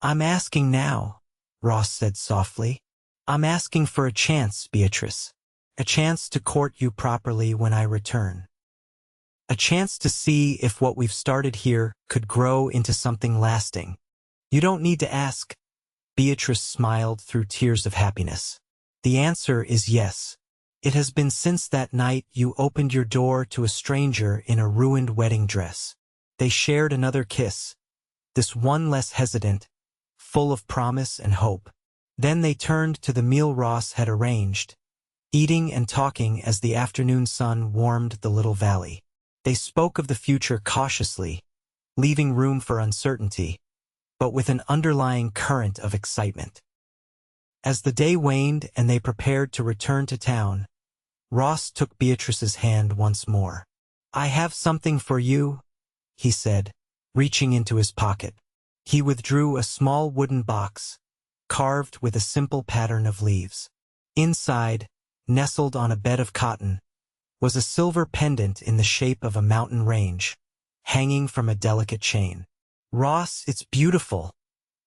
A: "I'm asking now," Ross said softly. "I'm asking for a chance, Beatrice. A chance to court you properly when I return. A chance to see if what we've started here could grow into something lasting. You don't need to ask." Beatrice smiled through tears of happiness. "The answer is yes. It has been since that night you opened your door to a stranger in a ruined wedding dress." They shared another kiss, this one less hesitant, full of promise and hope. Then they turned to the meal Ross had arranged, eating and talking as the afternoon sun warmed the little valley. They spoke of the future cautiously, leaving room for uncertainty, but with an underlying current of excitement. As the day waned and they prepared to return to town, Ross took Beatrice's hand once more. "I have something for you," he said, reaching into his pocket. He withdrew a small wooden box, carved with a simple pattern of leaves. Inside, nestled on a bed of cotton, was a silver pendant in the shape of a mountain range, hanging from a delicate chain. "Ross, it's beautiful,"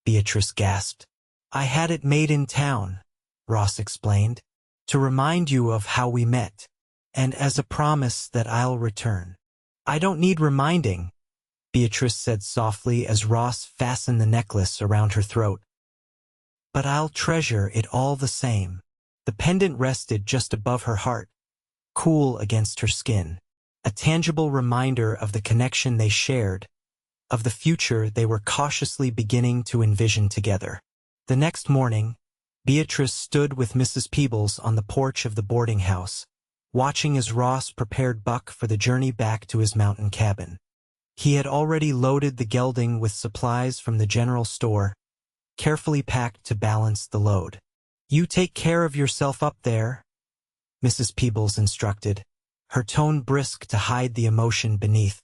A: Beatrice gasped. "I had it made in town," Ross explained, "to remind you of how we met, and as a promise that I'll return." "I don't need reminding," Beatrice said softly as Ross fastened the necklace around her throat. "But I'll treasure it all the same." The pendant rested just above her heart, cool against her skin, a tangible reminder of the connection they shared, of the future they were cautiously beginning to envision together. The next morning, Beatrice stood with Mrs. Peebles on the porch of the boarding house, watching as Ross prepared Buck for the journey back to his mountain cabin. He had already loaded the gelding with supplies from the general store, carefully packed to balance the load. "You take care of yourself up there," Mrs. Peebles instructed, her tone brisk to hide the emotion beneath.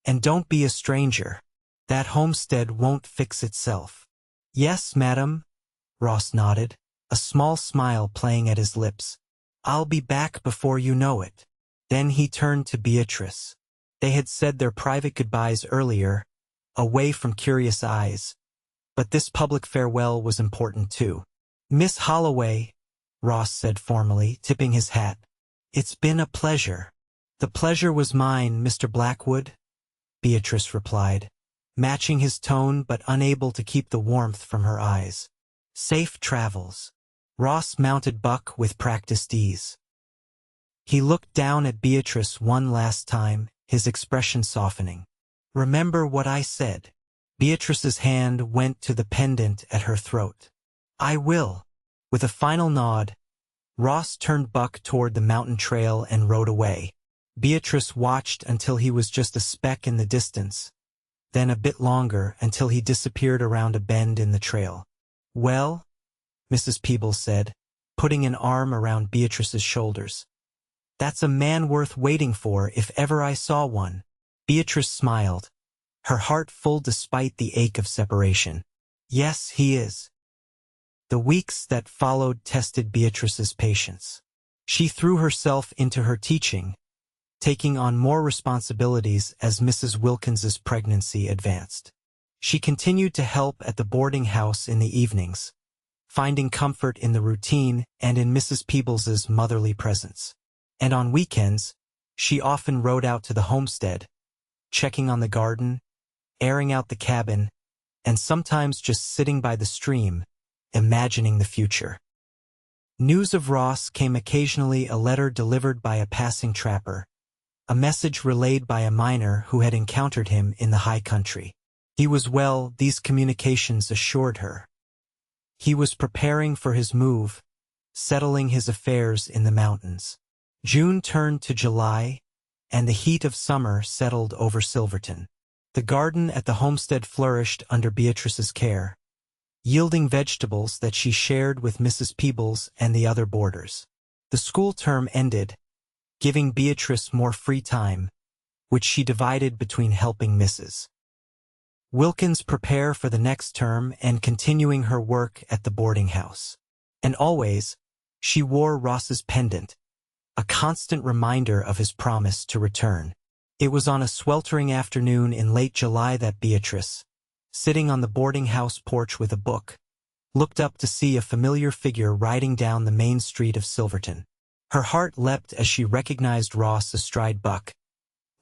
A: "And don't be a stranger. That homestead won't fix itself." "Yes, madam," Ross nodded, a small smile playing at his lips. "I'll be back before you know it." Then he turned to Beatrice. They had said their private goodbyes earlier, away from curious eyes, but this public farewell was important too. "Miss Holloway," Ross said formally, tipping his hat, "it's been a pleasure." "The pleasure was mine, Mr. Blackwood," Beatrice replied, matching his tone but unable to keep the warmth from her eyes. "Safe travels." Ross mounted Buck with practiced ease. He looked down at Beatrice one last time, his expression softening. "Remember what I said." Beatrice's hand went to the pendant at her throat. "I will." With a final nod, Ross turned Buck toward the mountain trail and rode away. Beatrice watched until he was just a speck in the distance, then a bit longer until he disappeared around a bend in the trail. "Well," Mrs. Peebles said, putting an arm around Beatrice's shoulders, "that's a man worth waiting for if ever I saw one." Beatrice smiled, her heart full despite the ache of separation. "Yes, he is." The weeks that followed tested Beatrice's patience. She threw herself into her teaching, taking on more responsibilities as Mrs. Wilkins's pregnancy advanced. She continued to help at the boarding house in the evenings, finding comfort in the routine and in Mrs. Peebles's motherly presence. And on weekends, she often rode out to the homestead, checking on the garden, airing out the cabin, and sometimes just sitting by the stream, imagining the future. News of Ross came occasionally, a letter delivered by a passing trapper, a message relayed by a miner who had encountered him in the high country. He was well, these communications assured her. He was preparing for his move, settling his affairs in the mountains. June turned to July, and the heat of summer settled over Silverton. The garden at the homestead flourished under Beatrice's care, yielding vegetables that she shared with Mrs. Peebles and the other boarders. The school term ended, giving Beatrice more free time, which she divided between helping Mrs. Wilkins prepare for the next term and continuing her work at the boarding house. And always, she wore Ross's pendant, a constant reminder of his promise to return. It was on a sweltering afternoon in late July that Beatrice, sitting on the boarding house porch with a book, looked up to see a familiar figure riding down the main street of Silverton. Her heart leapt as she recognized Ross astride Buck,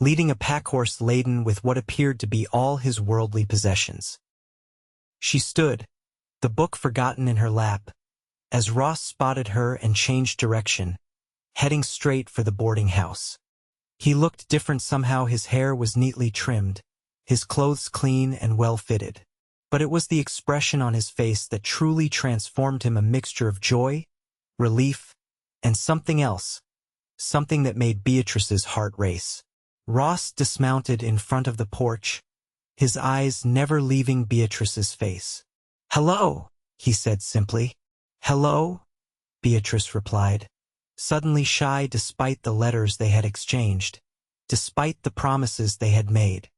A: leading a packhorse laden with what appeared to be all his worldly possessions. She stood, the book forgotten in her lap, as Ross spotted her and changed direction, heading straight for the boarding house. He looked different somehow. His hair was neatly trimmed, his clothes clean and well-fitted. But it was the expression on his face that truly transformed him, a mixture of joy, relief, and something else, something that made Beatrice's heart race. Ross dismounted in front of the porch, his eyes never leaving Beatrice's face. "Hello," he said simply. "Hello," Beatrice replied, suddenly shy despite the letters they had exchanged, despite the promises they had made.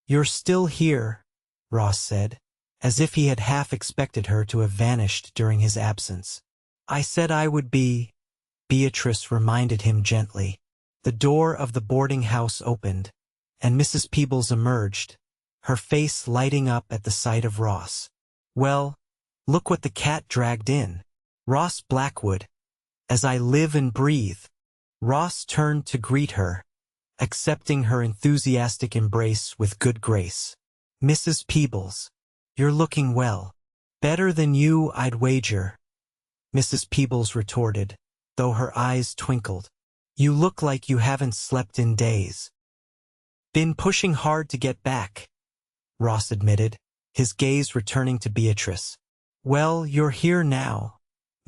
A: "You're still here," Ross said, as if he had half expected her to have vanished during his absence. I said I would be, Beatrice reminded him gently. The door of the boarding house opened, and Mrs. Peebles emerged, her face lighting up at the sight of Ross. Well, look what the cat dragged in. Ross Blackwood. As I live and breathe. Ross turned to greet her, accepting her enthusiastic embrace with good grace. Mrs. Peebles, you're looking well. Better than you, I'd wager. Mrs. Peebles retorted, though her eyes twinkled. You look like you haven't slept in days. Been pushing hard to get back, Ross admitted, his gaze returning to Beatrice. Well, you're here now,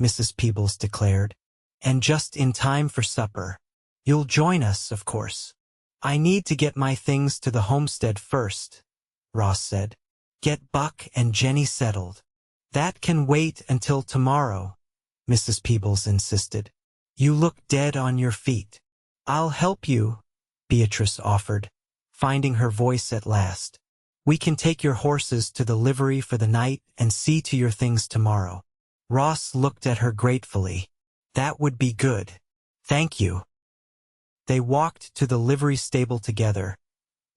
A: Mrs. Peebles declared, and just in time for supper. You'll join us, of course. I need to get my things to the homestead first, Ross said. Get Buck and Jenny settled. That can wait until tomorrow, Mrs. Peebles insisted. You look dead on your feet. I'll help you, Beatrice offered, finding her voice at last. We can take your horses to the livery for the night and see to your things tomorrow. Ross looked at her gratefully. That would be good. Thank you. They walked to the livery stable together,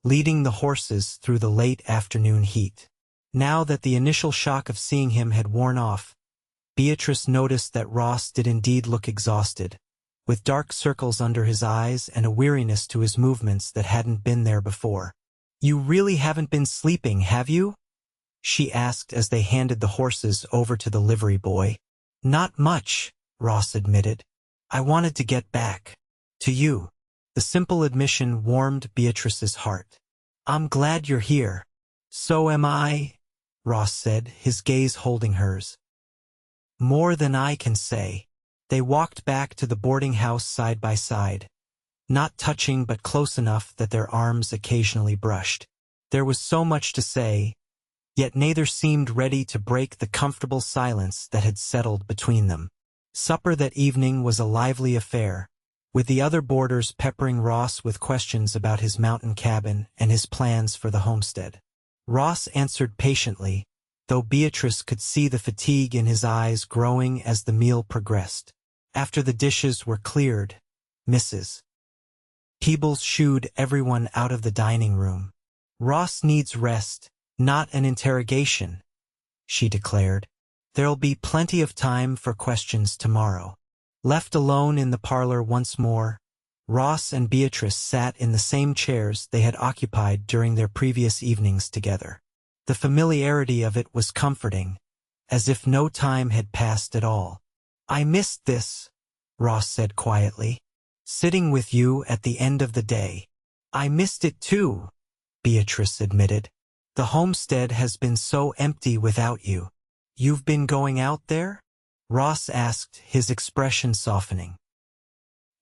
A: leading the horses through the late afternoon heat. Now that the initial shock of seeing him had worn off, Beatrice noticed that Ross did indeed look exhausted, with dark circles under his eyes and a weariness to his movements that hadn't been there before. You really haven't been sleeping, have you? She asked as they handed the horses over to the livery boy. Not much, Ross admitted. I wanted to get back to you. The simple admission warmed Beatrice's heart. I'm glad you're here. So am I, Ross said, his gaze holding hers. More than I can say. They walked back to the boarding house side by side, not touching but close enough that their arms occasionally brushed. There was so much to say, yet neither seemed ready to break the comfortable silence that had settled between them. Supper that evening was a lively affair, with the other boarders peppering Ross with questions about his mountain cabin and his plans for the homestead. Ross answered patiently, though Beatrice could see the fatigue in his eyes growing as the meal progressed. After the dishes were cleared, Mrs. Peebles shooed everyone out of the dining room. Ross needs rest, not an interrogation, she declared. There'll be plenty of time for questions tomorrow. Left alone in the parlor once more, Ross and Beatrice sat in the same chairs they had occupied during their previous evenings together. The familiarity of it was comforting, as if no time had passed at all. I missed this, Ross said quietly. Sitting with you at the end of the day. I missed it too, Beatrice admitted. The homestead has been so empty without you. You've been going out there? Ross asked, his expression softening.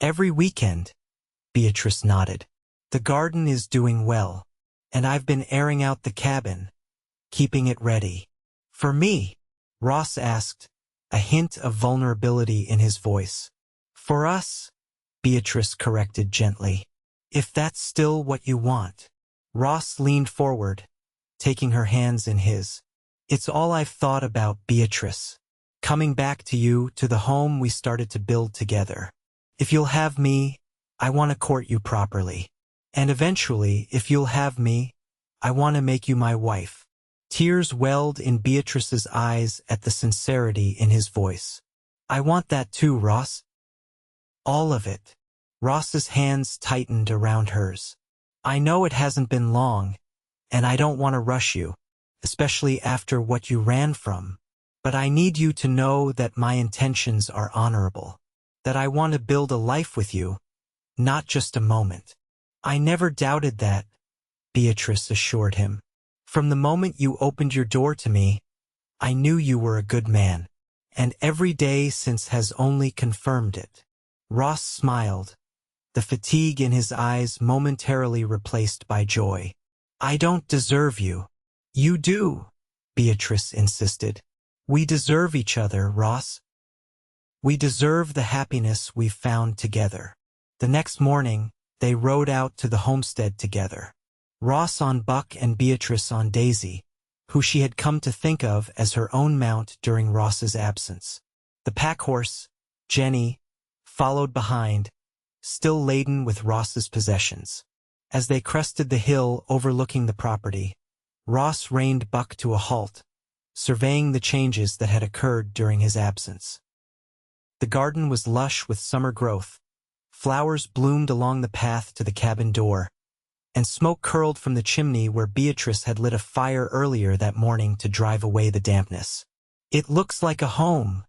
A: Every weekend, Beatrice nodded. The garden is doing well, and I've been airing out the cabin, keeping it ready. For me? Ross asked, a hint of vulnerability in his voice. For us? Beatrice corrected gently. If that's still what you want. Ross leaned forward, taking her hands in his. It's all I've thought about, Beatrice. Coming back to you, to the home we started to build together. If you'll have me, I want to court you properly. And eventually, if you'll have me, I want to make you my wife. Tears welled in Beatrice's eyes at the sincerity in his voice. I want that too, Ross. All of it. Ross's hands tightened around hers. I know it hasn't been long, and I don't want to rush you, especially after what you ran from. But I need you to know that my intentions are honorable, that I want to build a life with you, not just a moment. I never doubted that, Beatrice assured him. From the moment you opened your door to me, I knew you were a good man, and every day since has only confirmed it. Ross smiled, the fatigue in his eyes momentarily replaced by joy. I don't deserve you. You do, Beatrice insisted. We deserve each other, Ross. We deserve the happiness we've found together. The next morning, they rode out to the homestead together. Ross on Buck and Beatrice on Daisy, who she had come to think of as her own mount during Ross's absence. The pack horse, Jenny, followed behind, still laden with Ross's possessions. As they crested the hill overlooking the property, Ross reined Buck to a halt, surveying the changes that had occurred during his absence. The garden was lush with summer growth. Flowers bloomed along the path to the cabin door, and smoke curled from the chimney where Beatrice had lit a fire earlier that morning to drive away the dampness. "It looks like a home,"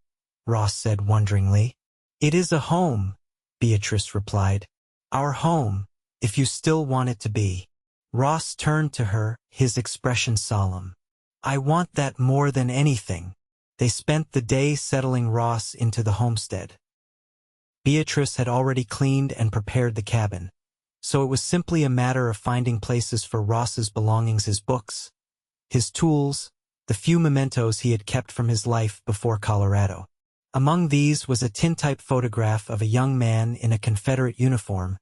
A: Ross said wonderingly. "It is a home," Beatrice replied. "Our home, if you still want it to be." Ross turned to her, his expression solemn. "I want that more than anything." They spent the day settling Ross into the homestead. Beatrice had already cleaned and prepared the cabin, so it was simply a matter of finding places for Ross's belongings, his books, his tools, the few mementos he had kept from his life before Colorado. Among these was a tintype photograph of a young man in a Confederate uniform,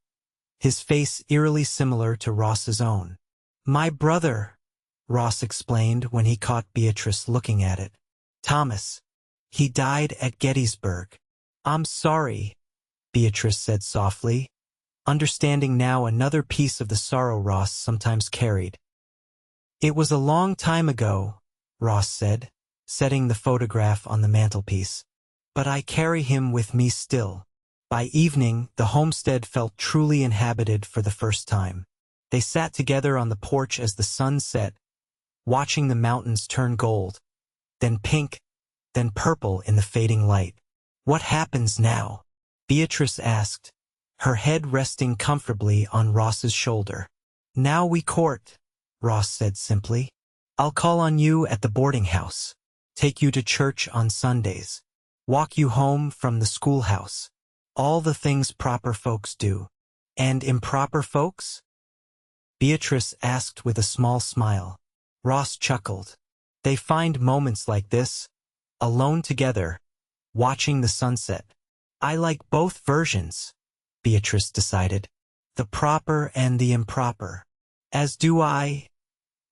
A: his face eerily similar to Ross's own. "My brother," Ross explained when he caught Beatrice looking at it. "Thomas. He died at Gettysburg." "I'm sorry," Beatrice said softly, understanding now another piece of the sorrow Ross sometimes carried. "It was a long time ago," Ross said, setting the photograph on the mantelpiece. "But I carry him with me still." By evening, the homestead felt truly inhabited for the first time. They sat together on the porch as the sun set, watching the mountains turn gold, then pink, then purple in the fading light. "What happens now?" Beatrice asked, her head resting comfortably on Ross's shoulder. "Now we court," Ross said simply. "I'll call on you at the boarding house, take you to church on Sundays, walk you home from the schoolhouse. All the things proper folks do." "And improper folks?" Beatrice asked with a small smile. Ross chuckled. "They find moments like this, alone together, watching the sunset." "I like both versions," Beatrice decided. "The proper and the improper." "As do I,"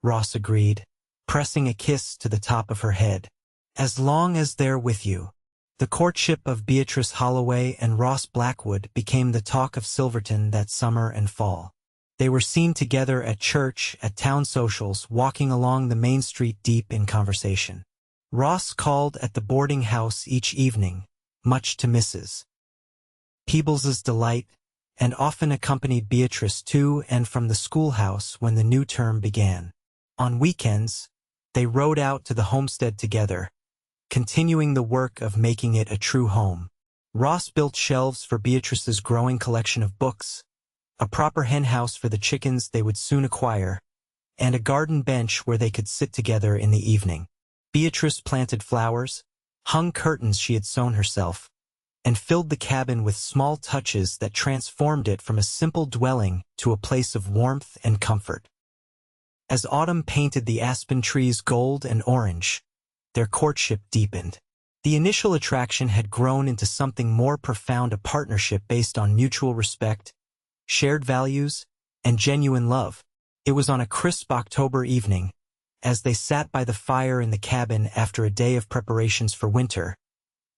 A: Ross agreed, pressing a kiss to the top of her head. "As long as they're with you." The courtship of Beatrice Holloway and Ross Blackwood became the talk of Silverton that summer and fall. They were seen together at church, at town socials, walking along the main street deep in conversation. Ross called at the boarding house each evening, much to Mrs. Peebles's delight, and often accompanied Beatrice to and from the schoolhouse when the new term began. On weekends, they rode out to the homestead together, continuing the work of making it a true home. Ross built shelves for Beatrice's growing collection of books, a proper henhouse for the chickens they would soon acquire, and a garden bench where they could sit together in the evening. Beatrice planted flowers, hung curtains she had sewn herself, and filled the cabin with small touches that transformed it from a simple dwelling to a place of warmth and comfort. As autumn painted the aspen trees gold and orange, their courtship deepened. The initial attraction had grown into something more profound, a partnership based on mutual respect, shared values, and genuine love. It was on a crisp October evening, as they sat by the fire in the cabin after a day of preparations for winter,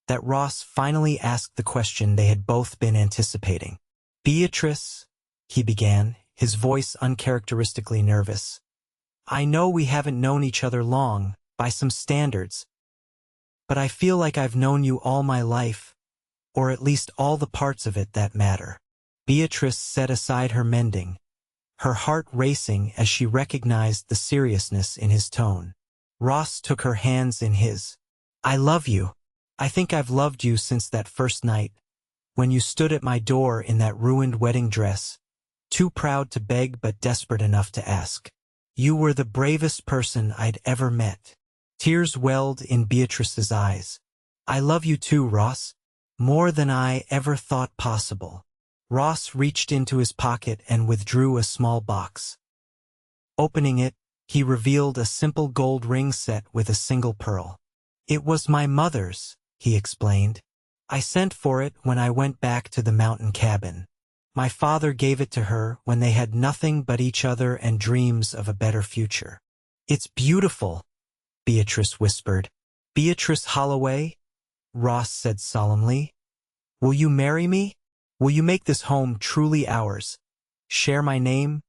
A: that Ross finally asked the question they had both been anticipating. "Beatrice," he began, his voice uncharacteristically nervous, "I know we haven't known each other long, by some standards, but I feel like I've known you all my life, or at least all the parts of it that matter." Beatrice set aside her mending, her heart racing as she recognized the seriousness in his tone. Ross took her hands in his. "I love you. I think I've loved you since that first night, when you stood at my door in that ruined wedding dress, too proud to beg but desperate enough to ask. You were the bravest person I'd ever met." Tears welled in Beatrice's eyes. "I love you too, Ross, more than I ever thought possible." Ross reached into his pocket and withdrew a small box. Opening it, he revealed a simple gold ring set with a single pearl. "It was my mother's," he explained. "I sent for it when I went back to the mountain cabin. My father gave it to her when they had nothing but each other and dreams of a better future." "It's beautiful," Beatrice whispered. "Beatrice Holloway?" Ross said solemnly. "Will you marry me? Will you make this home truly ours? Share my name?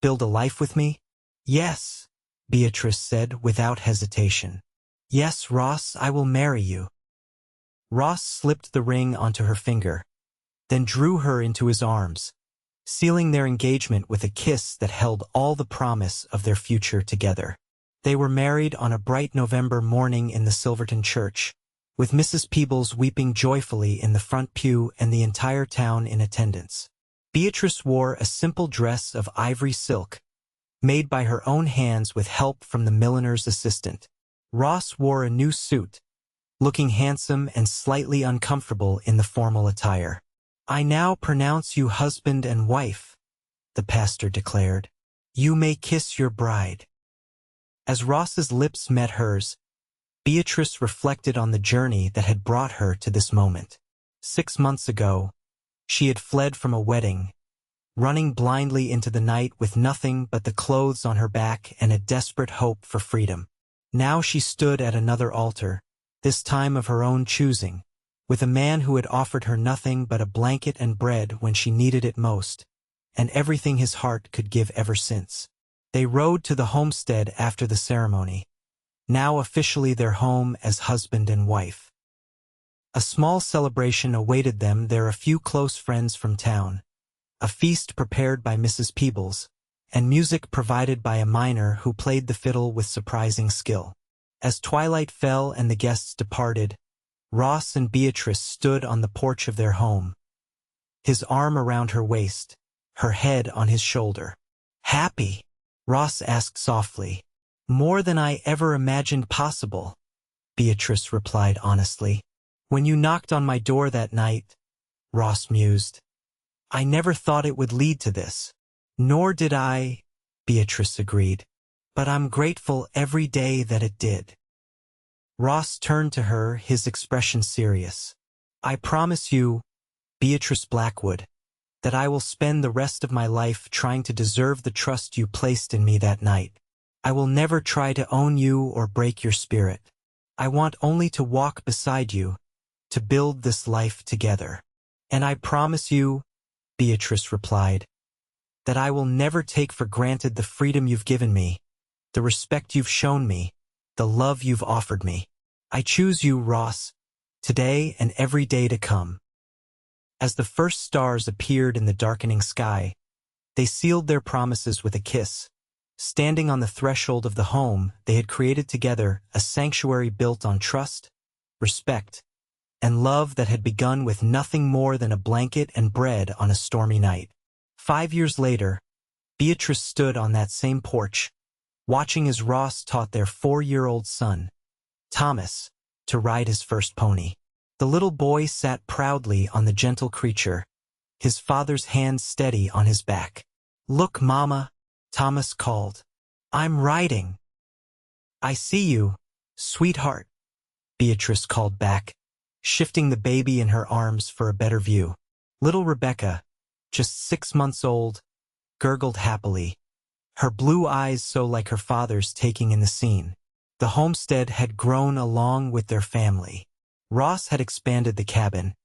A: Build a life with me?" "Yes," Beatrice said without hesitation. "Yes, Ross, I will marry you." Ross slipped the ring onto her finger, then drew her into his arms, sealing their engagement with a kiss that held all the promise of their future together. They were married on a bright November morning in the Silverton church, with Mrs. Peebles weeping joyfully in the front pew and the entire town in attendance. Beatrice wore a simple dress of ivory silk, made by her own hands with help from the milliner's assistant. Ross wore a new suit, looking handsome and slightly uncomfortable in the formal attire. "I now pronounce you husband and wife," the pastor declared. "You may kiss your bride." As Ross's lips met hers, Beatrice reflected on the journey that had brought her to this moment. 6 months ago, she had fled from a wedding, running blindly into the night with nothing but the clothes on her back and a desperate hope for freedom. Now she stood at another altar, this time of her own choosing, with a man who had offered her nothing but a blanket and bread when she needed it most, and everything his heart could give ever since. They rode to the homestead after the ceremony, now officially their home as husband and wife. A small celebration awaited them there, a few close friends from town, a feast prepared by Mrs. Peebles, and music provided by a miner who played the fiddle with surprising skill. As twilight fell and the guests departed, Ross and Beatrice stood on the porch of their home, his arm around her waist, her head on his shoulder. "Happy?" Ross asked softly. "More than I ever imagined possible," Beatrice replied honestly. "When you knocked on my door that night," Ross mused, "I never thought it would lead to this." "Nor did I," Beatrice agreed. "But I'm grateful every day that it did." Ross turned to her, his expression serious. "I promise you, Beatrice Blackwood, that I will spend the rest of my life trying to deserve the trust you placed in me that night. I will never try to own you or break your spirit. I want only to walk beside you, to build this life together. And I promise you," Beatrice replied, "that I will never take for granted the freedom you've given me, the respect you've shown me, the love you've offered me. I choose you, Ross, today and every day to come." As the first stars appeared in the darkening sky, they sealed their promises with a kiss. Standing on the threshold of the home they had created together, a sanctuary built on trust, respect, and love that had begun with nothing more than a blanket and bread on a stormy night. 5 years later, Beatrice stood on that same porch, watching as Ross taught their 4-year-old son, Thomas, to ride his first pony. The little boy sat proudly on the gentle creature, his father's hand steady on his back. "Look, Mama," Thomas called. "I'm riding." "I see you, sweetheart," Beatrice called back, shifting the baby in her arms for a better view. Little Rebecca, just 6 months old, gurgled happily, her blue eyes so like her father's taking in the scene. The homestead had grown along with their family. Ross had expanded the cabin,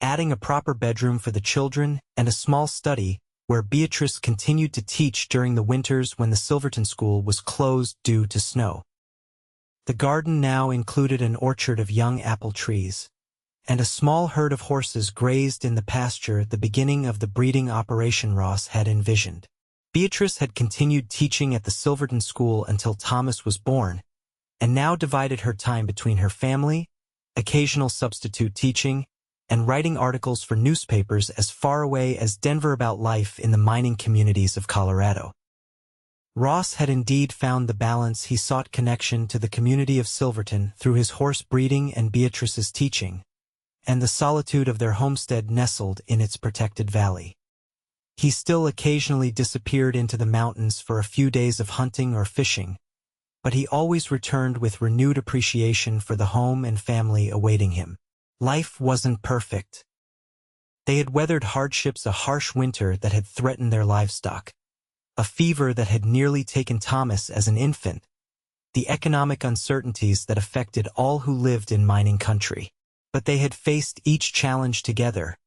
A: adding a proper bedroom for the children and a small study where Beatrice continued to teach during the winters when the Silverton school was closed due to snow. The garden now included an orchard of young apple trees, and a small herd of horses grazed in the pasture, the beginning of the breeding operation Ross had envisioned. Beatrice had continued teaching at the Silverton school until Thomas was born, and now divided her time between her family, occasional substitute teaching, and writing articles for newspapers as far away as Denver about life in the mining communities of Colorado. Ross had indeed found the balance he sought: connection to the community of Silverton through his horse breeding and Beatrice's teaching, and the solitude of their homestead nestled in its protected valley. He still occasionally disappeared into the mountains for a few days of hunting or fishing, but he always returned with renewed appreciation for the home and family awaiting him. Life wasn't perfect. They had weathered hardships: a harsh winter that had threatened their livestock, a fever that had nearly taken Thomas as an infant, the economic uncertainties that affected all who lived in mining country. but they had faced each challenge together,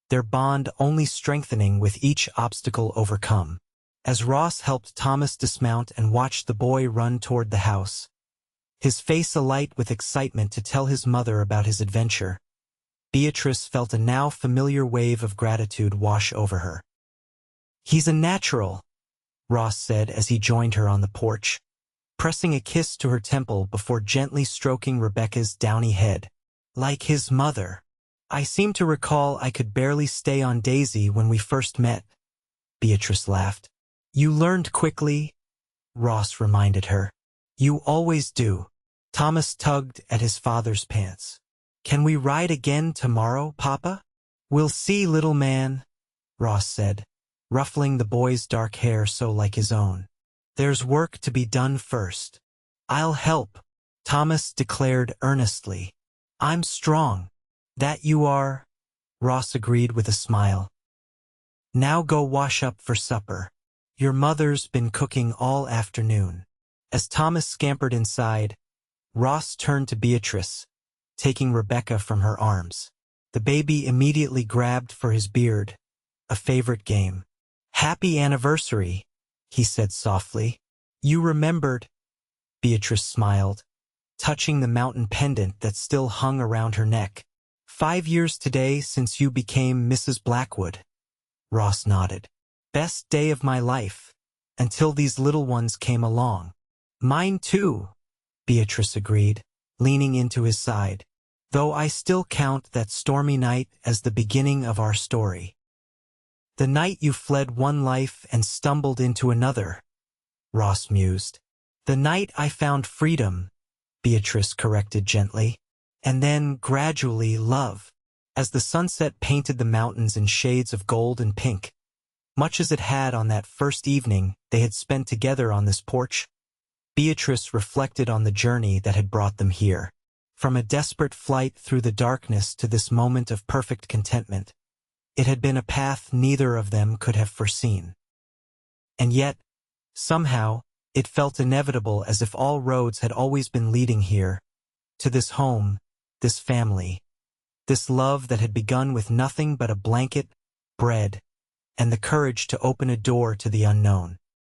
A: their bond only strengthening with each obstacle overcome. As Ross helped Thomas dismount and watched the boy run toward the house, his face alight with excitement to tell his mother about his adventure, Beatrice felt a now familiar wave of gratitude wash over her. "He's a natural," Ross said as he joined her on the porch, pressing a kiss to her temple before gently stroking Rebecca's downy head. "Like his mother. I seem to recall I could barely stay on Daisy when we first met." Beatrice laughed. "You learned quickly," Ross reminded her. "You always do." Thomas tugged at his father's pants. "Can we ride again tomorrow, Papa?" "We'll see, little man," Ross said, ruffling the boy's dark hair so like his own. "There's work to be done first." "I'll help," Thomas declared earnestly. "I'm strong." "That you are," Ross agreed with a smile. "Now go wash up for supper. Your mother's been cooking all afternoon." As Thomas scampered inside, Ross turned to Beatrice, taking Rebecca from her arms. The baby immediately grabbed for his beard, a favorite game. "Happy anniversary," he said softly. "You remembered," Beatrice smiled, touching the mountain pendant that still hung around her neck. "5 years today since you became Mrs. Blackwood." Ross nodded. "Best day of my life, until these little ones came along." "Mine too," Beatrice agreed, leaning into his side, "though I still count that stormy night as the beginning of our story." "The night you fled one life and stumbled into another," Ross mused. "The night I found freedom," Beatrice corrected gently, "and then, gradually, love." As the sunset painted the mountains in shades of gold and pink, much as it had on that first evening they had spent together on this porch, Beatrice reflected on the journey that had brought them here. From a desperate flight through the darkness to this moment of perfect contentment, it had been a path neither of them could have foreseen. And yet, somehow, it felt inevitable, as if all roads had always been leading here, to this home, this family, this love that had begun with nothing but a blanket, bread, and the courage to open a door to the unknown.